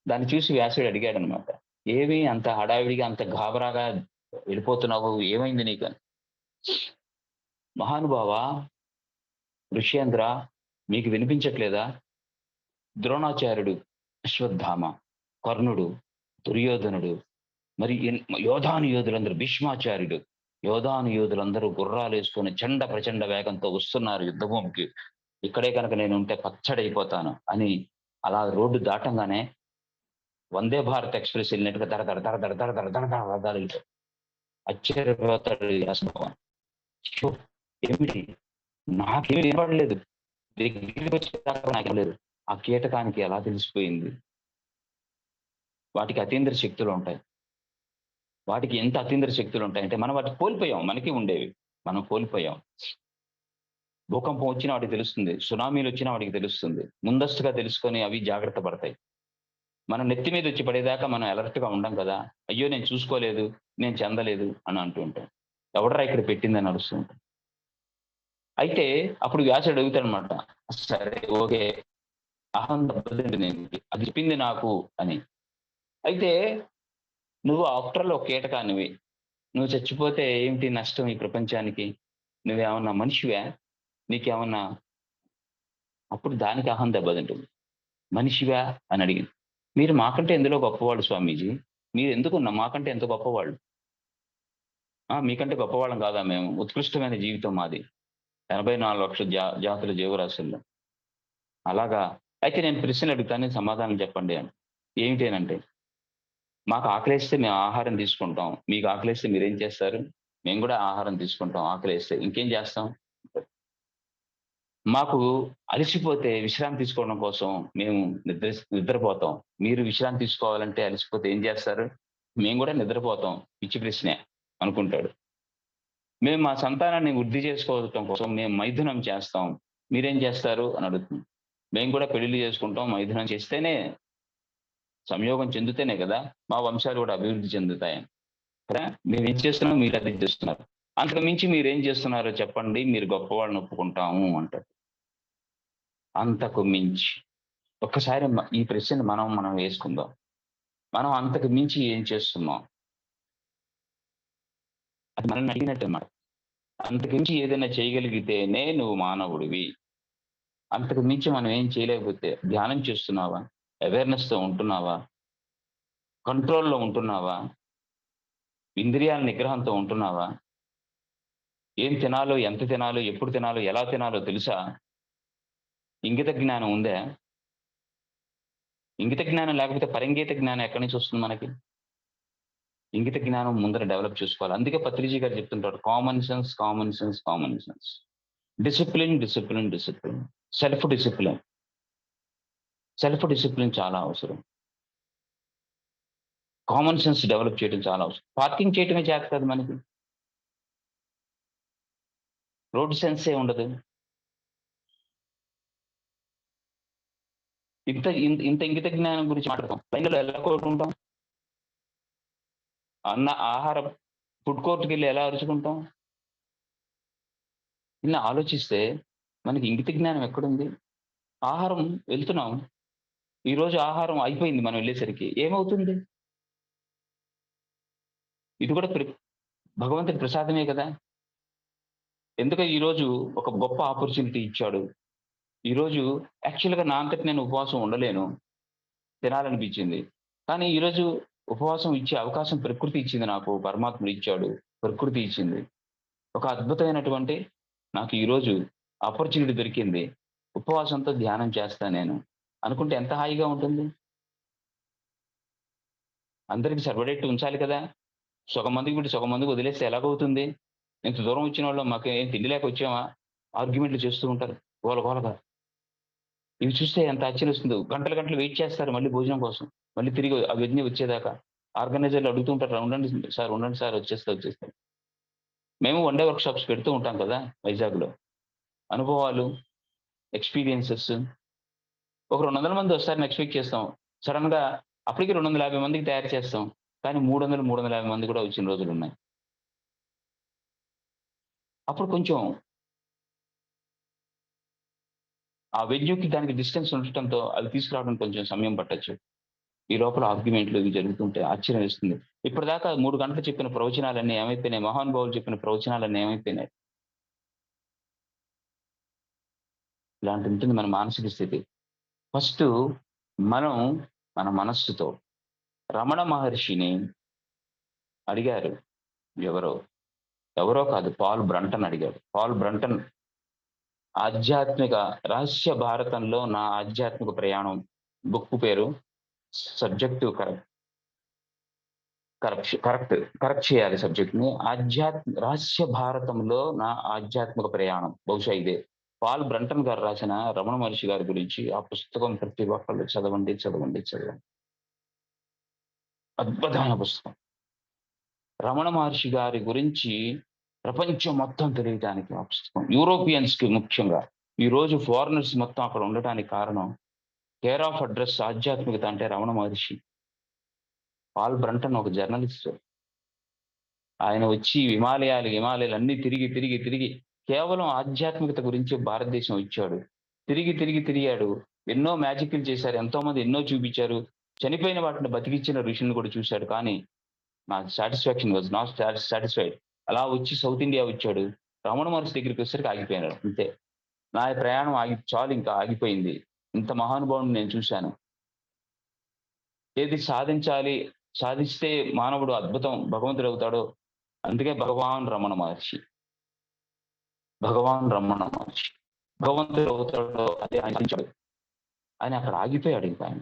దాన్ని చూసి వ్యాసుడు అడిగాడనమాట. "ఏమి అంత హడావిడిగా అంత గాబరాగా వెళ్ళిపోతున్నావు? ఏమైంది నీకు" అని. "మహానుభావా, ఋష్యేంద్ర మీకు వినిపించట్లేదా? ద్రోణాచార్యుడు, అశ్వత్థామ, కర్ణుడు, దుర్యోధనుడు మరి యోధాను యోధులందరూ భీష్మాచార్యుడు, యోధాను యోధులందరూ గుర్రాలేసుకొని చండ ప్రచండ వేగంతో వస్తున్నారు యుద్ధభూమికి. ఇక్కడే కనుక నేనుంటే పచ్చడైపోతాను" అని అలా రోడ్డు దాటంగానే వందే భారత్ ఎక్స్‌ప్రెస్ ఎళ్ళినట్టుగా దడ దడ దడ దడ దడ దడ దడ దడ రథాలెళ్ళిపోయాయి. ఆశ్చర్యపోతాడు వ్యాస భగవాన్. అయ్యో! ఏమిటి? నాకేమి వినపడలేదు. దగ్గరికొచ్చేదాకా నాకు వినలేదు. ఆ కీటకానికి ఎలా తెలిసిపోయింది? వాటికి అతీంద్ర శక్తులుంటాయి. వాటికి ఎంత అతీంద్ర శక్తులుంటాయంటే మనం వాటిని కోల్పోయాం. మనకి ఉండేవి. మనం కోల్పోయాం. భూకంపం వచ్చినా వాటికి తెలుస్తుంది. సునామీలొచ్చినా వాటికి తెలుస్తుంది. ముందస్తుగా తెలుసుకొని అవి జాగ్రత్త పడతాయి. మన నెత్తి మీద వచ్చి పడేదాకా మనం అలర్ట్‌గా ఉండం కదా! అయ్యో! నేను చూసుకోలేదు, నేను చెందలేదు అని అంటూ ఉంటాం. ఎవడ్రా ఇక్కడ పెట్టిందని అరుస్తూ ఉంటాం. అయితే అప్పుడు వ్యాసుడు అడుగుతాడనమాట. సరే ఓకే. అహం దెబ్బతింది నీకు. అది చెప్పింది నాకు అని. అయితే నువ్వు ఆఫ్టర్ ఆల్ ఒక కీటకానివి. నువ్వు చచ్చిపోతే ఏంటి నష్టం ఈ ప్రపంచానికి? నువ్వేమన్నా మనిషివా? నీకేమన్నా అప్పుడు దానికి అహం దెబ్బతింటుంది. మనిషివా అని అడిగింది. మీరు మాకంటే ఎందులో గొప్పవాళ్ళు స్వామీజీ. మీరెందుకు మాకంటే ఎంత గొప్పవాళ్ళు. మీకంటే గొప్పవాళ్ళం కాదా మేము? ఉత్కృష్టమైన జీవితం మాది. 84,00,000 జాతుల జీవరాశుల్లో. అలాగా? అయితే నేను ప్రశ్నలు అడుగుతాను. సమాధానం చెప్పండి అని. ఏమిటి అనంటే, మాకు ఆకలేస్తే మేము ఆహారం తీసుకుంటాం. మీకు ఆకలేస్తే మీరేం చేస్తారు? మేము గూడా ఆహారం తీసుకుంటాం ఆకలేస్తే. ఇంకేం చేస్తాం? మాకు అలసిపోతే విశ్రాంతి తీసుకోవడం కోసం మేము నిద్రపోతాం. మీరు విశ్రాంతి తీసుకోవాలంటే అలసిపోతే ఏం చేస్తారు? మేము గూడా నిద్రపోతాం. పిచ్చి ప్రశ్నే అనుకుంటాడు. మేము మా సంతానాన్ని వృద్ధి చేసుకోవటం కోసం మేము మైథునం చేస్తాం. మీరేం చేస్తారు? అని అడుగుతుంది. మేము కూడా పెళ్లిళ్లు చేసుకుంటాం. మైథునం చేస్తేనే సంయోగం చెందితేనే కదా! మా వంశాలు కూడా అభివృద్ధి చెందుతాయని. కదా! మేమేం చేస్తున్నాం మీరు అదే చేస్తున్నారు. అంతకు మించి మీరేం చేస్తున్నారో చెప్పండి. మీరు గొప్పవాళ్ళని ఒప్పుకుంటాము అంటారు. అంతకు మించి. ఒక్కసారి ఈ ప్రశ్న మనం వేసుకుందాం. మనం అంతకు మించి ఏం చేస్తున్నాం? అది మనల్ని అడిగినట్టన్నమాట. అంతకు మించి ఏదైనా చేయగలిగితేనే నువ్వు మానవుడివి. అంతకు మించి మనం ఏం చేయలేకపోతే ధ్యానం చేస్తున్నావా? అవేర్‌నెస్‌తో ఉంటున్నావా? కంట్రోల్‌లో ఉంటున్నావా? ఇంద్రియాల నిగ్రహంతో ఉంటున్నావా? ఏం తినాలో, ఎంత తినాలో, ఎప్పుడు తినాలో, ఎలా తినాలో తెలుసా? ఇంగిత జ్ఞానం ఉందా? ఇంగిత జ్ఞానం లేకపోతే పరంగీత జ్ఞానం ఎక్కడి నుంచి వస్తుంది మనకి? ఇంగిత జ్ఞానం ముందర డెవలప్ చేసుకోవాలి. అందుకే పత్రిజీ గారు చెప్తుంటారు. Common sense, common sense, common sense. Discipline, discipline, discipline. Self discipline. Self discipline చాలా అవసరం. కామన్ సెన్స్ డెవలప్ చేయడం చాలా అవసరం. పార్కింగ్ చేయటమే చేత కాదు మనకి. రోడ్ సెన్సే ఉండదు. ఇంత ఇంగిత జ్ఞానం గురించి మాట్లాడతాం. లైన్‌లో ఎలా కొట్టుకుంటాం? ఆహారం ఫుడ్ కోర్ట్‌కెళ్ళి ఎలా అరుచుకుంటాం? ఇలా ఆలోచిస్తే మనకి ఇంగిత జ్ఞానం ఎక్కడుంది? ఆహారం వెళ్తున్నాం. ఈరోజు ఆహారం అయిపోయింది మనం వెళ్ళేసరికి. ఏమవుతుంది? ఇది కూడా భగవంతుడి ప్రసాదమే కదా! ఎందుకో ఈరోజు ఒక గొప్ప ఆపర్చునిటీ ఇచ్చాడు. ఈరోజు యాక్చువల్‌గా నా అంతట నేను ఉపవాసం ఉండలేను. తినాలనిపించింది. కానీ ఈరోజు ఉపవాసం ఇచ్చే అవకాశం ప్రకృతి ఇచ్చింది నాకు. పరమాత్ముడు ఇచ్చాడు. ప్రకృతి ఇచ్చింది. ఒక అద్భుతమైనటువంటి నాకు ఈరోజు ఆపర్చునిటీ దొరికింది. ఉపవాసంతో ధ్యానం చేస్తా నేను. అనుకుంటే ఎంత హాయిగా ఉంటుంది? అందరికి సరిపడేట్టు ఉంచాలి కదా! సగం మందికి పెట్టి సగం మందికి వదిలేస్తే ఎలాగవుతుంది? ఇంత దూరం వచ్చినోళ్ళం మాకు ఏం తిండి లేక వచ్చామా? ఆర్గ్యుమెంట్‌లు చేస్తూ ఉంటారు. గోల గోలగా. ఇవి చూస్తే ఎంత ఆశ్చర్యమేస్తుందో. గంటలు గంటలు వెయిట్ చేస్తారు మళ్ళీ భోజనం కోసం. మళ్ళీ తిరిగి అవన్నీ వచ్చేదాకా. ఆర్గనైజర్‌లు అడుగుతూ ఉంటారు. ఉండండి సార్ వచ్చేస్తా. మేము వన్ డే వర్క్‌షాప్స్ పెడుతూ ఉంటాం కదా! వైజాగ్‌లో. అనుభవాలు, ఎక్స్‌పీరియన్సెస్ ఒక 200 మంది వస్తారని ఎక్స్‌పెక్ట్ చేస్తాం. సడెన్‌గా అప్పటికి 250 మందికి తయారు చేస్తాం. కానీ 300, 350 మంది కూడా వచ్చిన రోజులున్నాయి. అప్పుడు కొంచెం ఆ వెన్యూకి దానికి డిస్టెన్స్ ఉండటంతో అవి తీసుకురావడానికి కొంచెం సమయం పట్టొచ్చు. ఈ లోపల ఆర్గ్యుమెంట్‌లు ఇవి జరుగుతుంటే ఆశ్చర్యం వేస్తుంది. ఇప్పటిదాకా 3 గంటలు చెప్పిన ప్రవచనాలన్నీ ఏమైపోయినాయి? మహానుభావులు చెప్పిన ప్రవచనాలన్నీ ఏమైపోయినాయి? ఇలాంటి ఉంటుంది మన మానసిక స్థితి. ఫస్టు మనం మన మనస్సుతో రమణ మహర్షిని అడిగారు ఎవరో, ఎవరో కాదు పాల్ బ్రంటన్ అడిగాడు. పాల్ బ్రంటన్ ఆధ్యాత్మిక రహస్య భారతంలో నా ఆధ్యాత్మిక ప్రయాణం బుక్ పేరు. సబ్జెక్టివ్ కరెక్ట్ చేయాలి సబ్జెక్ట్‌ని. రహస్య భారతంలో నా ఆధ్యాత్మిక ప్రయాణం. బహుశా ఇదే. పాల్ బ్రంటన్ గారు రాసిన రమణ మహర్షి గారి గురించి ఆ పుస్తకం ప్రతి ఒక్కళ్ళు చదవండి. అద్భుతమైన పుస్తకం. రమణ మహర్షి గారి గురించి ప్రపంచం మొత్తం తెలియటానికి ఆ పుస్తకం. యూరోపియన్స్‌కి ముఖ్యంగా. ఈరోజు ఫారినర్స్ మొత్తం అక్కడ ఉండటానికి కారణం కేర్ ఆఫ్ అడ్రస్ ఆధ్యాత్మికత అంటే రమణ మహర్షి. పాల్ బ్రంటన్ ఒక జర్నలిస్ట్. ఆయన వచ్చి హిమాలయాలు అన్నీ తిరిగి కేవలం ఆధ్యాత్మికత గురించి భారతదేశం వచ్చాడు. తిరిగాడు. ఎన్నో మ్యాజిక్‌లు చేశారు. ఎంతోమంది ఎన్నో చూపించారు. చనిపోయిన వాటిని బతికించిన ఋషుల్ని కూడా చూసాడు. కానీ నా సాటిస్ఫాక్షన్ వాస్ నాట్ సాటిస్ఫైడ్. అలా వచ్చి సౌత్ ఇండియా వచ్చాడు. రమణ మహర్షి దగ్గరికొచ్చేసరికి ఆగిపోయాడు. అంతే. నా ప్రయాణం చాలింకా ఆగిపోయింది. ఇంత మహానుభావుడిని నేను చూశాను. ఏది సాధించాలి, సాధిస్తే మానవుడు అద్భుతం భగవంతుడవుతాడో అందుకే భగవాన్ రమణ మహర్షి. భగవంతుడవుతాడో అదే ఆయన సాధించాడు. ఆయన అక్కడ ఆగిపోయాడు ఇంకా ఆయన.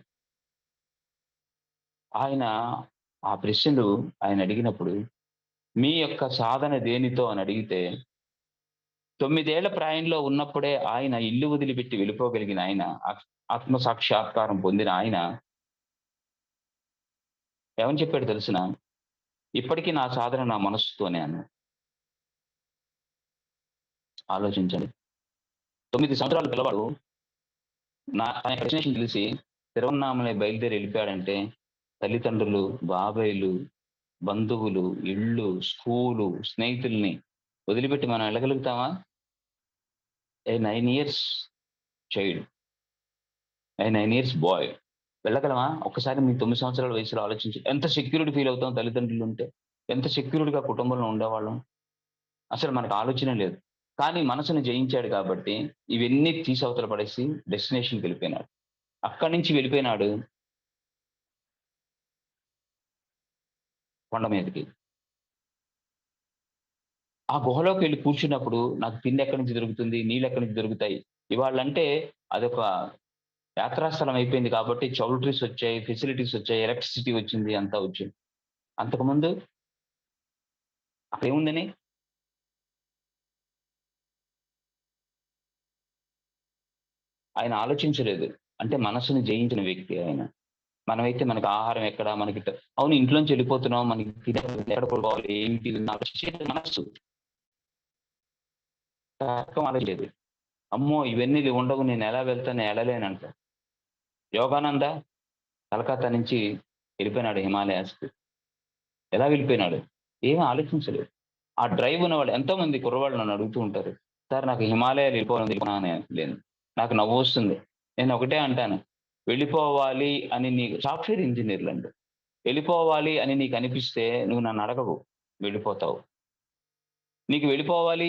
ఆయన ఆ ప్రశ్నలు ఆయన అడిగినప్పుడు, మీ యొక్క సాధన దేనితో అని అడిగితే 9 ఏళ్ల ప్రాయంలో ఉన్నప్పుడే ఆయన ఇల్లు వదిలిపెట్టి వెళ్ళిపోగలిగిన ఆయన, ఆత్మ సాక్షాత్కారం పొందిన ఆయన ఏమని చెప్పాడో తెలుసునా? ఇప్పటికి నా సాధన నా మనస్సుతోనే అన్నాడు. ఆలోచించండి. 9 సంవత్సరాల పిల్లవాడు ఆయన డెస్టినేషన్ తెలిసి తిరువన్నామలై బయలుదేరి వెళ్ళిపోయాడంటే తల్లిదండ్రులు, బాబాయిలు, బంధువులు, ఇళ్ళు, స్కూలు, స్నేహితుల్ని వదిలిపెట్టి మనం వెళ్ళగలుగుతామా? ఏ 9 ఇయర్స్ చైల్డ్, ఏ 9 ఇయర్స్ బాయ్ వెళ్ళగలమా? ఒక్కసారి మీ 9 సంవత్సరాల వయసులో ఆలోచించి ఎంత సెక్యూరిటీ ఫీల్ అవుతాం తల్లిదండ్రులు ఉంటే? ఎంత సెక్యూరిటీగా కుటుంబంలో ఉండేవాళ్ళం? అసలు మనకు ఆలోచనే లేదు. కానీ మనసుని జయించాడు కాబట్టి ఇవన్నీ తీసి అవతల పడేసి డెస్టినేషన్‌కి వెళ్ళిపోయినాడు. అక్కడి నుంచి వెళ్ళిపోయినాడు కొండ మీదకి. ఆ గుహలోకి వెళ్లి కూర్చున్నప్పుడు నాకు తిండి ఎక్కడి నుంచి దొరుకుతుంది? నీళ్ళు ఎక్కడి నుంచి దొరుకుతాయి? ఇవాళంటే అదొక యాత్రాస్థలం అయిపోయింది కాబట్టి చౌల్ట్రీస్ వచ్చాయి, ఫెసిలిటీస్ వచ్చాయి, ఎలక్ట్రిసిటీ వచ్చింది, అంతా వచ్చింది. అంతకుముందు అక్కడేముందని? ఆయన ఆలోచించలేదు. అంటే మనస్సుని జయించిన వ్యక్తి ఆయన. మనమైతే మనకు ఆహారం ఎక్కడ? అవును ఇంట్లోంచి వెళ్ళిపోతున్నాం. మనకి ఎక్కడ పడుకోవాలి? ఏంటి? ఆలోచించేది మనస్సు. తర్కం ఆలోచించేది. అమ్మో! ఇవన్నీ ఉండవు. నేనెలా వెళ్తాను? ఎళ్ళలేనంట. యోగానంద కలకత్తా నుంచి వెళ్ళిపోయినాడు హిమాలయాస్‌కి. ఎలా వెళ్ళిపోయినాడు? ఏమి ఆలోచించలేదు. ఆ డ్రైవ్ ఉన్నవాళ్ళు ఎంతోమంది కుర్రవాళ్ళు నన్ను అడుగుతూ ఉంటారు. సార్ నాకు హిమాలయాలు వెళ్ళిపోవాలని లేదు. నాకు నవ్వొస్తుంది. నేను ఒకటే అంటాను. వెళ్ళిపోవాలి అని సాఫ్ట్‌వేర్ ఇంజినీర్‌లండి. వెళ్ళిపోవాలి అని నీకనిపిస్తే నువ్వు నన్నడగవు. వెళ్ళిపోతావు. నీకు వెళ్ళిపోవాలి,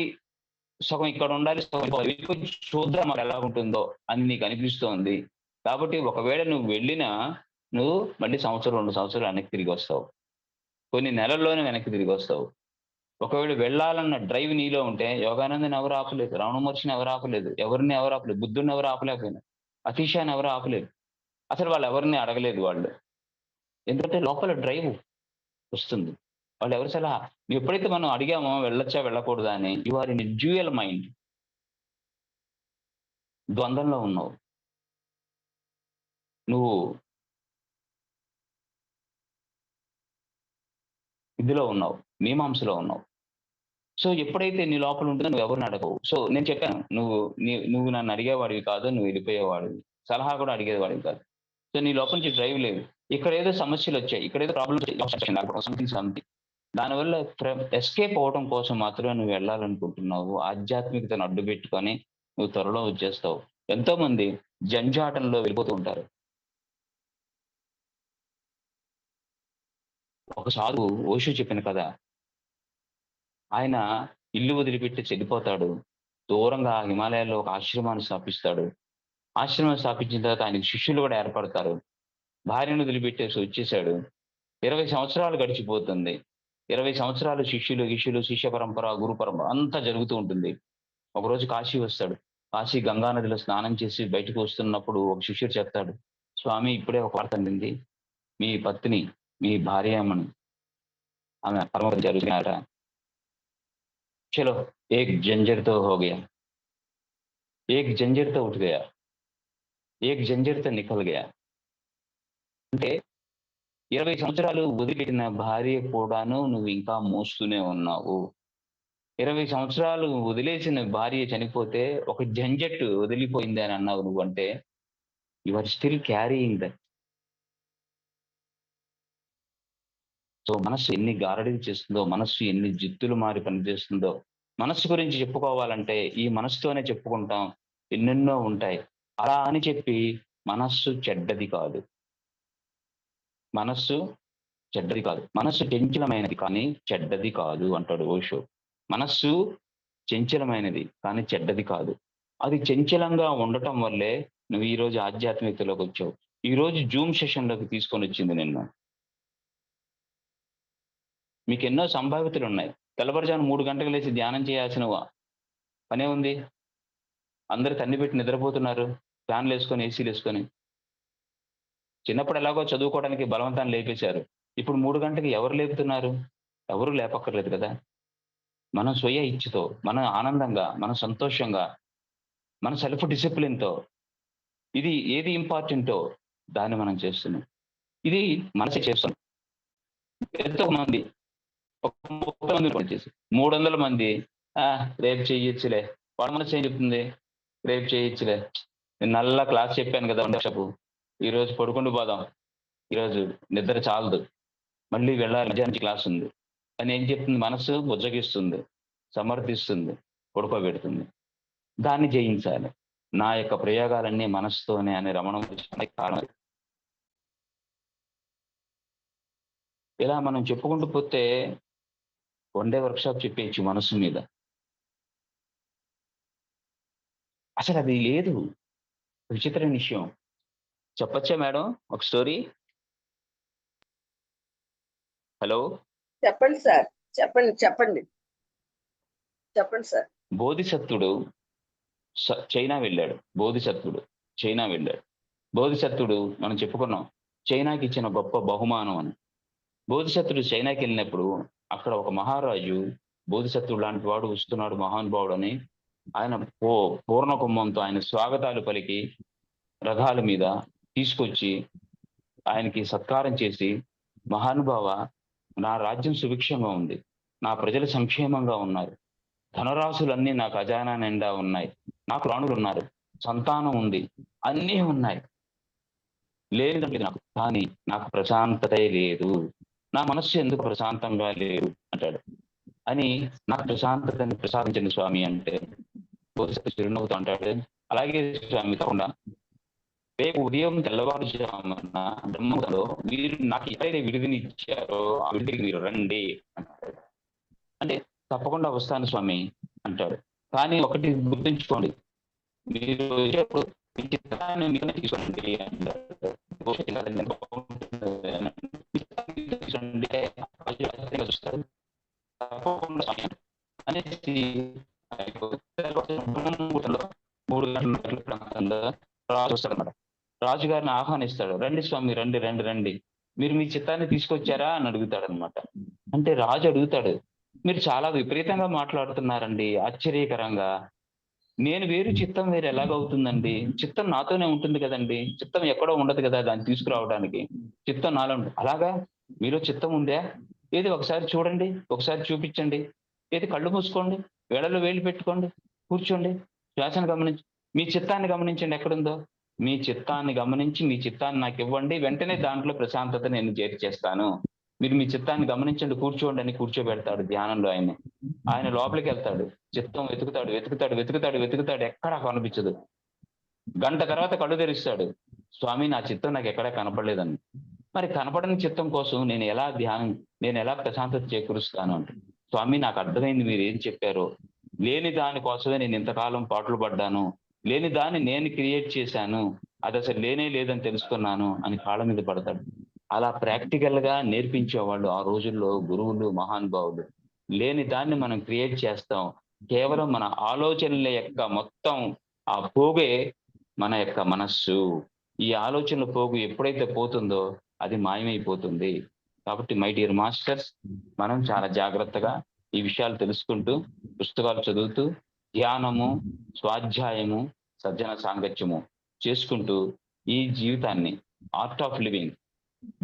సగం ఇక్కడుండాలి, సగం వెళ్ళిపోయి చూద్దాం మరెలాగుంటుందో అని నీకనిపిస్తోంది. కాబట్టి ఒకవేళ నువ్వు వెళ్ళినా, నువ్వు మళ్ళీ సంవత్సరం, 2 సంవత్సరాలు వెనక్కి తిరిగొస్తావు. కొన్ని నెలల్లోనే వెనక్కి తిరిగొస్తావు. ఒకవేళ వెళ్ళాలన్న డ్రైవ్ నీలో ఉంటే యోగానందని ఎవరు ఆపలేదు. రమణ మహర్షిని ఎవరు ఆపలేదు. ఎవరు ఆపలేదు. బుద్ధుడిని ఎవరు ఆపలేకపోయినారు. అతీషాని ఎవరు ఆపలేదు. అసలు వాళ్ళెవరిని అడగలేదు వాళ్ళు. ఎందుకంటే లోపల డ్రైవ్ వస్తుంది. వాళ్ళెవరి సలహా ఎప్పుడైతే మనం అడిగామో వెళ్ళొచ్చా, వెళ్ళకూడదా అని you are in a dual mind. ద్వంద్వంలో ఉన్నావు. నువ్వు ఇదిలో ఉన్నావు. మీమాంసలో ఉన్నావు. సో, ఎప్పుడైతే నీ లోపల ఉంటుందో నువ్వెవరిని అడగవు. సో, నేను చెప్పాను. నువ్వు నన్ను అడిగేవాడివి కాదు. నువ్వు వెళ్ళిపోయేవాడివి. సలహా కూడా అడిగేవాడివి కాదు. సో, నీ లోపల నుంచి డ్రైవ్ లేదు. ఇక్కడేదో సమస్యలొచ్చాయి. ఇక్కడేదో ప్రాబ్లమ్స్ సంథింగ్. దానివల్ల ఎస్కేప్ అవ్వడం కోసం మాత్రమే నువ్వు వెళ్ళాలనుకుంటున్నావు. ఆధ్యాత్మికతను అడ్డుపెట్టుకొని నువ్వు త్వరలో వచ్చేస్తావు. ఎంతోమంది జంజాటంలో వెళ్ళిపోతూ ఉంటారు. ఒక సాధువు ఓషో చెప్పిన కథ. ఆయన ఇల్లు వదిలిపెట్టి చెడిపోతాడు. దూరంగా హిమాలయాల్లో ఒక ఆశ్రమాన్ని స్థాపిస్తాడు. ఆశ్రమం స్థాపించిన తర్వాత ఆయనకి శిష్యులు కూడా ఏర్పడతారు. భార్యను వదిలిపెట్టేసి వచ్చేసాడు. 20 సంవత్సరాలు గడిచిపోతుంది. 20 సంవత్సరాలు శిష్యులు, గిష్యులు, శిష్య పరంపర, గురు పరంపర అంతా జరుగుతూ ఉంటుంది. ఒకరోజు కాశీ వస్తాడు. కాశీ గంగా నదిలో స్నానం చేసి బయటకు వస్తున్నప్పుడు ఒక శిష్యుడు చెప్తాడు. స్వామి ఇప్పుడే ఒక వార్త అందింది. మీ పత్ని, మీ భార్యామణి ఆమె పరమపద జరిగినారట. చలో ఏక్ జంజర్ తో హో గయా. ఏక్ జంజర్ తో ఉఠ్ గయా. ఏక్ జంజర్ తో నికల్ గయా. అంటే 20 సంవత్సరాలు వదిలిపెట్టిన భార్య కూడాను నువ్వు ఇంకా మోస్తూనే ఉన్నావు. 20 సంవత్సరాలు వదిలేసిన భార్య చనిపోతే ఒక జంజట్టు వదిలిపోయింది అని అన్నావు నువ్వంటే you are still carrying that. So మనస్సు ఎన్ని గారడీలు చేస్తుందో, మనస్సు ఎన్ని జిత్తులు మారి పనిచేస్తుందో, మనస్సు గురించి చెప్పుకోవాలంటే ఈ మనస్సుతోనే చెప్పుకుంటాం. ఎన్నెన్నో ఉంటాయి. అలా అని చెప్పి మనస్సు చెడ్డది కాదు. మనస్సు చెడ్డది కాదు. మనస్సు చంచలమైనది కానీ చెడ్డది కాదు అంటాడు ఓషో. మనస్సు చంచలమైనది కానీ చెడ్డది కాదు. అది చంచలంగా ఉండటం వల్లే నువ్వు ఈరోజు ఆధ్యాత్మికతలోకొచ్చావు. ఈరోజు జూమ్ సెషన్‌లోకి తీసుకొనొచ్చింది నిన్ను. మీకెన్నో సంభావ్యతలున్నాయి. తెల్లవారుజామున 3 గంటలకు లేచి ధ్యానం చేయాల్సిన పనే ఉంది. అందరూ కన్ను పెట్టి నిద్రపోతున్నారు. ఫ్యాన్‌లేసుకొని, ఏసీలేసుకొని. చిన్నప్పుడు ఎలాగో చదువుకోవడానికి బలవంతాన లేపేశారు. ఇప్పుడు 3 గంటకి ఎవరు లేపుతున్నారు? ఎవరు లేపక్కర్లేదు కదా! మనం స్వయ ఇచ్ఛతో, మన ఆనందంగా, మన సంతోషంగా, మన సెల్ఫ్ డిసిప్లిన్‌తో ఇది ఏది ఇంపార్టెంటో దాన్ని మనం చేస్తున్నాం. ఇది మనసే చేస్తుంది. ఎంతోమంది ఒక 30 మంది పనిచేసి 300 మంది రేపు చెయ్యొచ్చులే. వాడి మనసు ఏం చెప్తుంది? రేపు చేయొచ్చులే. నేను నల్లా క్లాస్ చెప్పాను కదా! వర్క్షాపు. ఈరోజు పడుకుంటూ పోదాం. ఈరోజు నిద్ర చాలదు. మళ్ళీ వెళ్ళాలి మధ్యాహ్నం క్లాస్ ఉంది. అని ఏం చెప్తుంది మనసు? బుజ్జగిస్తుంది, సమర్థిస్తుంది, పడుకోబెడుతుంది. దాన్ని జయించాలి. నా యొక్క ప్రయోగాలన్నీ మనసుతోనే అని రమణ మహర్షి కారణం. ఇలా మనం చెప్పుకుంటూ పోతే వన్ డే వర్క్‌షాప్ చెప్పేయచ్చు మనస్సు మీద. అసలది లేదు. విచిత్రమైన విషయం. చెప్పచ్చా మేడం ఒక స్టోరీ? హలో! చెప్పండి సార్. చెప్పండి. చెప్పండి. చెప్పండి సార్. బోధిసత్వుడు చైనా వెళ్ళాడు. బోధిసత్వుడు చైనా వెళ్ళాడు. బోధిసత్వుడు మనం చెప్పుకున్నాం. చైనాకి ఇచ్చిన గొప్ప బహుమానం అని. బోధిసత్వుడు చైనాకెళ్ళినప్పుడు అక్కడ ఒక మహారాజు బోధిసత్వుడు లాంటి వాడు వస్తున్నాడు మహానుభావుడని ఆయన పూర్ణ కుంభంతో ఆయన స్వాగతాలు పలికి రథాల మీద తీసుకొచ్చి ఆయనకి సత్కారం చేసి, మహానుభావ నా రాజ్యం సుభిక్షంగా ఉంది. నా ప్రజలు సంక్షేమంగా ఉన్నారు. ధనరాశులన్నీ నా ఖజానా నిండా ఉన్నాయి. నాకు రాణులున్నారు. సంతానం ఉంది. అన్నీ ఉన్నాయి. లేదంటే నాకు. కానీ నాకు ప్రశాంతతే లేదు. నా మనస్సు ఎందుకు ప్రశాంతంగా లేదు అంటాడు. అని నాకు ప్రశాంతతని ప్రసాదించండి స్వామి అంటే బోధిసత్వుడు చిరునవ్వుతో అంటాడు. అలాగే స్వామి తప్పకుండా రేపు ఉదయం తెల్లవారుజామున బ్రహ్మముహూర్తంలో మీరు నాకు ఎక్కడైతే విడిదినిచ్చారో ఆ విడిదికి మీరు రండి అంటాడు. అంటే తప్పకుండా వస్తాను స్వామి అంటాడు. కానీ ఒకటి గుర్తుంచుకోండి. మీరు వచ్చేప్పుడు మీ చిత్తాన్ని మీతోనే తీసుకోండి అంటాడు. తప్పకుండా స్వామి అనేసి 3 గంటల ప్రాంతంలో రాజు వస్తాడన్నమాట. రాజుగారిని ఆహ్వానిస్తాడు. రండి స్వామి రండి, రండి, రండి. మీరు మీ చిత్తాన్ని తీసుకొచ్చారా అని అడుగుతాడనమాట. అంటే రాజు అడుగుతాడు. మీరు చాలా విపరీతంగా మాట్లాడుతున్నారండి ఆశ్చర్యకరంగా. నేను వేరు చిత్తం వేరు ఎలాగవుతుందండి? చిత్తం నాతోనే ఉంటుంది కదండీ! చిత్తం ఎక్కడో ఉండదు కదా! దాన్ని తీసుకురావడానికి. చిత్తం నాలో అలాగా? మీలో చిత్తం ఉందా? ఏది ఒకసారి చూడండి. ఒకసారి చూపిచ్చండి. ఏది కళ్ళు మూసుకోండి. వేళ్ళలో వేళ్ళు పెట్టుకోండి. కూర్చోండి. శ్వాసను గమనించి మీ చిత్తాన్ని గమనించండి ఎక్కడుందో. మీ చిత్తాన్ని గమనించి, మీ చిత్తాన్ని నాకివ్వండి. వెంటనే దాంట్లో ప్రశాంతత నేను చేర్చేస్తాను. మీరు మీ చిత్తాన్ని గమనించండి, కూర్చోండి అని కూర్చోబెడతాడు ధ్యానంలో ఆయన్ని. ఆయన లోపలికెళ్తాడు. చిత్తం వెతుకుతాడు, వెతుకుతాడు, వెతుకుతాడు, వెతుకుతాడు. ఎక్కడా కనిపించదు. గంట తర్వాత కళ్ళు తెరుస్తాడు. స్వామి నా చిత్తం నాకెక్కడా కనపడలేదని. మరి కనపడని చిత్తం కోసం నేను ఎలా ప్రశాంతత చేకూరుస్తాను అంటే, స్వామి నాకు అర్థమైంది మీరేం చెప్పారో. లేని దాని కోసమే నేను ఇంతకాలం పాటులు పడ్డాను. లేని దాన్ని నేను క్రియేట్ చేశాను. అదసలు లేనే లేదని తెలుసుకున్నాను అని కాళ్ళ మీద పడతాడు. అలా ప్రాక్టికల్‌గా నేర్పించేవాళ్ళు ఆ రోజుల్లో గురువులు, మహానుభావులు. లేని దాన్ని మనం క్రియేట్ చేస్తాం. కేవలం మన ఆలోచనల యొక్క మొత్తం ఆ పోగే మన యొక్క మనస్సు. ఈ ఆలోచనల పోగు ఎప్పుడైతే పోతుందో అది మాయమైపోతుంది. కాబట్టి మై డియర్ మాస్టర్స్ మనం చాలా జాగ్రత్తగా ఈ విషయాలు తెలుసుకుంటూ, పుస్తకాలు చదువుతూ, ధ్యానము, స్వాధ్యాయము, సజ్జన సాంగత్యము చేసుకుంటూ ఈ జీవితాన్ని ఆర్ట్ ఆఫ్ లివింగ్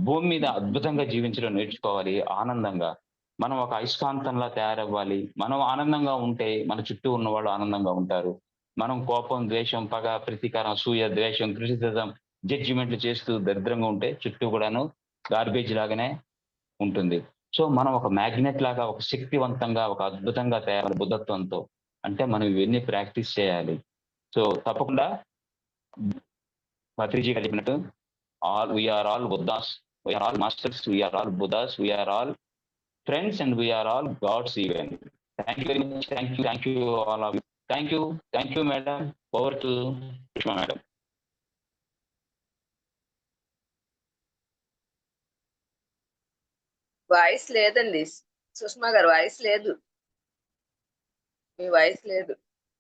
భూమి మీద అద్భుతంగా జీవించడం నేర్చుకోవాలి ఆనందంగా. మనం ఒక అయస్కాంతంలా తయారవ్వాలి. మనం ఆనందంగా ఉంటే మన చుట్టూ ఉన్నవాళ్ళు ఆనందంగా ఉంటారు. మనం కోపం, ద్వేషం, పగ, ప్రతీకారం, అసూయ, ద్వేషం, క్రిటిసిజం జడ్జిమెంట్లు చేస్తూ దరిద్రంగా ఉంటే చుట్టూ కూడాను గార్బేజ్ లాగానే ఉంటుంది. సో మనం ఒక మ్యాగ్నెట్ లాగా ఒక శక్తివంతంగా, ఒక అద్భుతంగా తయారు బుద్ధత్వంతో. అంటే మనం ఇవన్నీ ప్రాక్టీస్ చేయాలి. సో తప్పకుండా పత్రిజీ గారు చెప్పినట్టు we are all Buddhas, we are all masters, we are all Buddhas, we are all friends and we are all gods even. Thank you very much. Thank you all of you. Thank you madam. Over to Sushma madam. Voice లేదండి. సుష్మా గారు వాయిస్ లేదు. మీ వాయిస్ లేదు.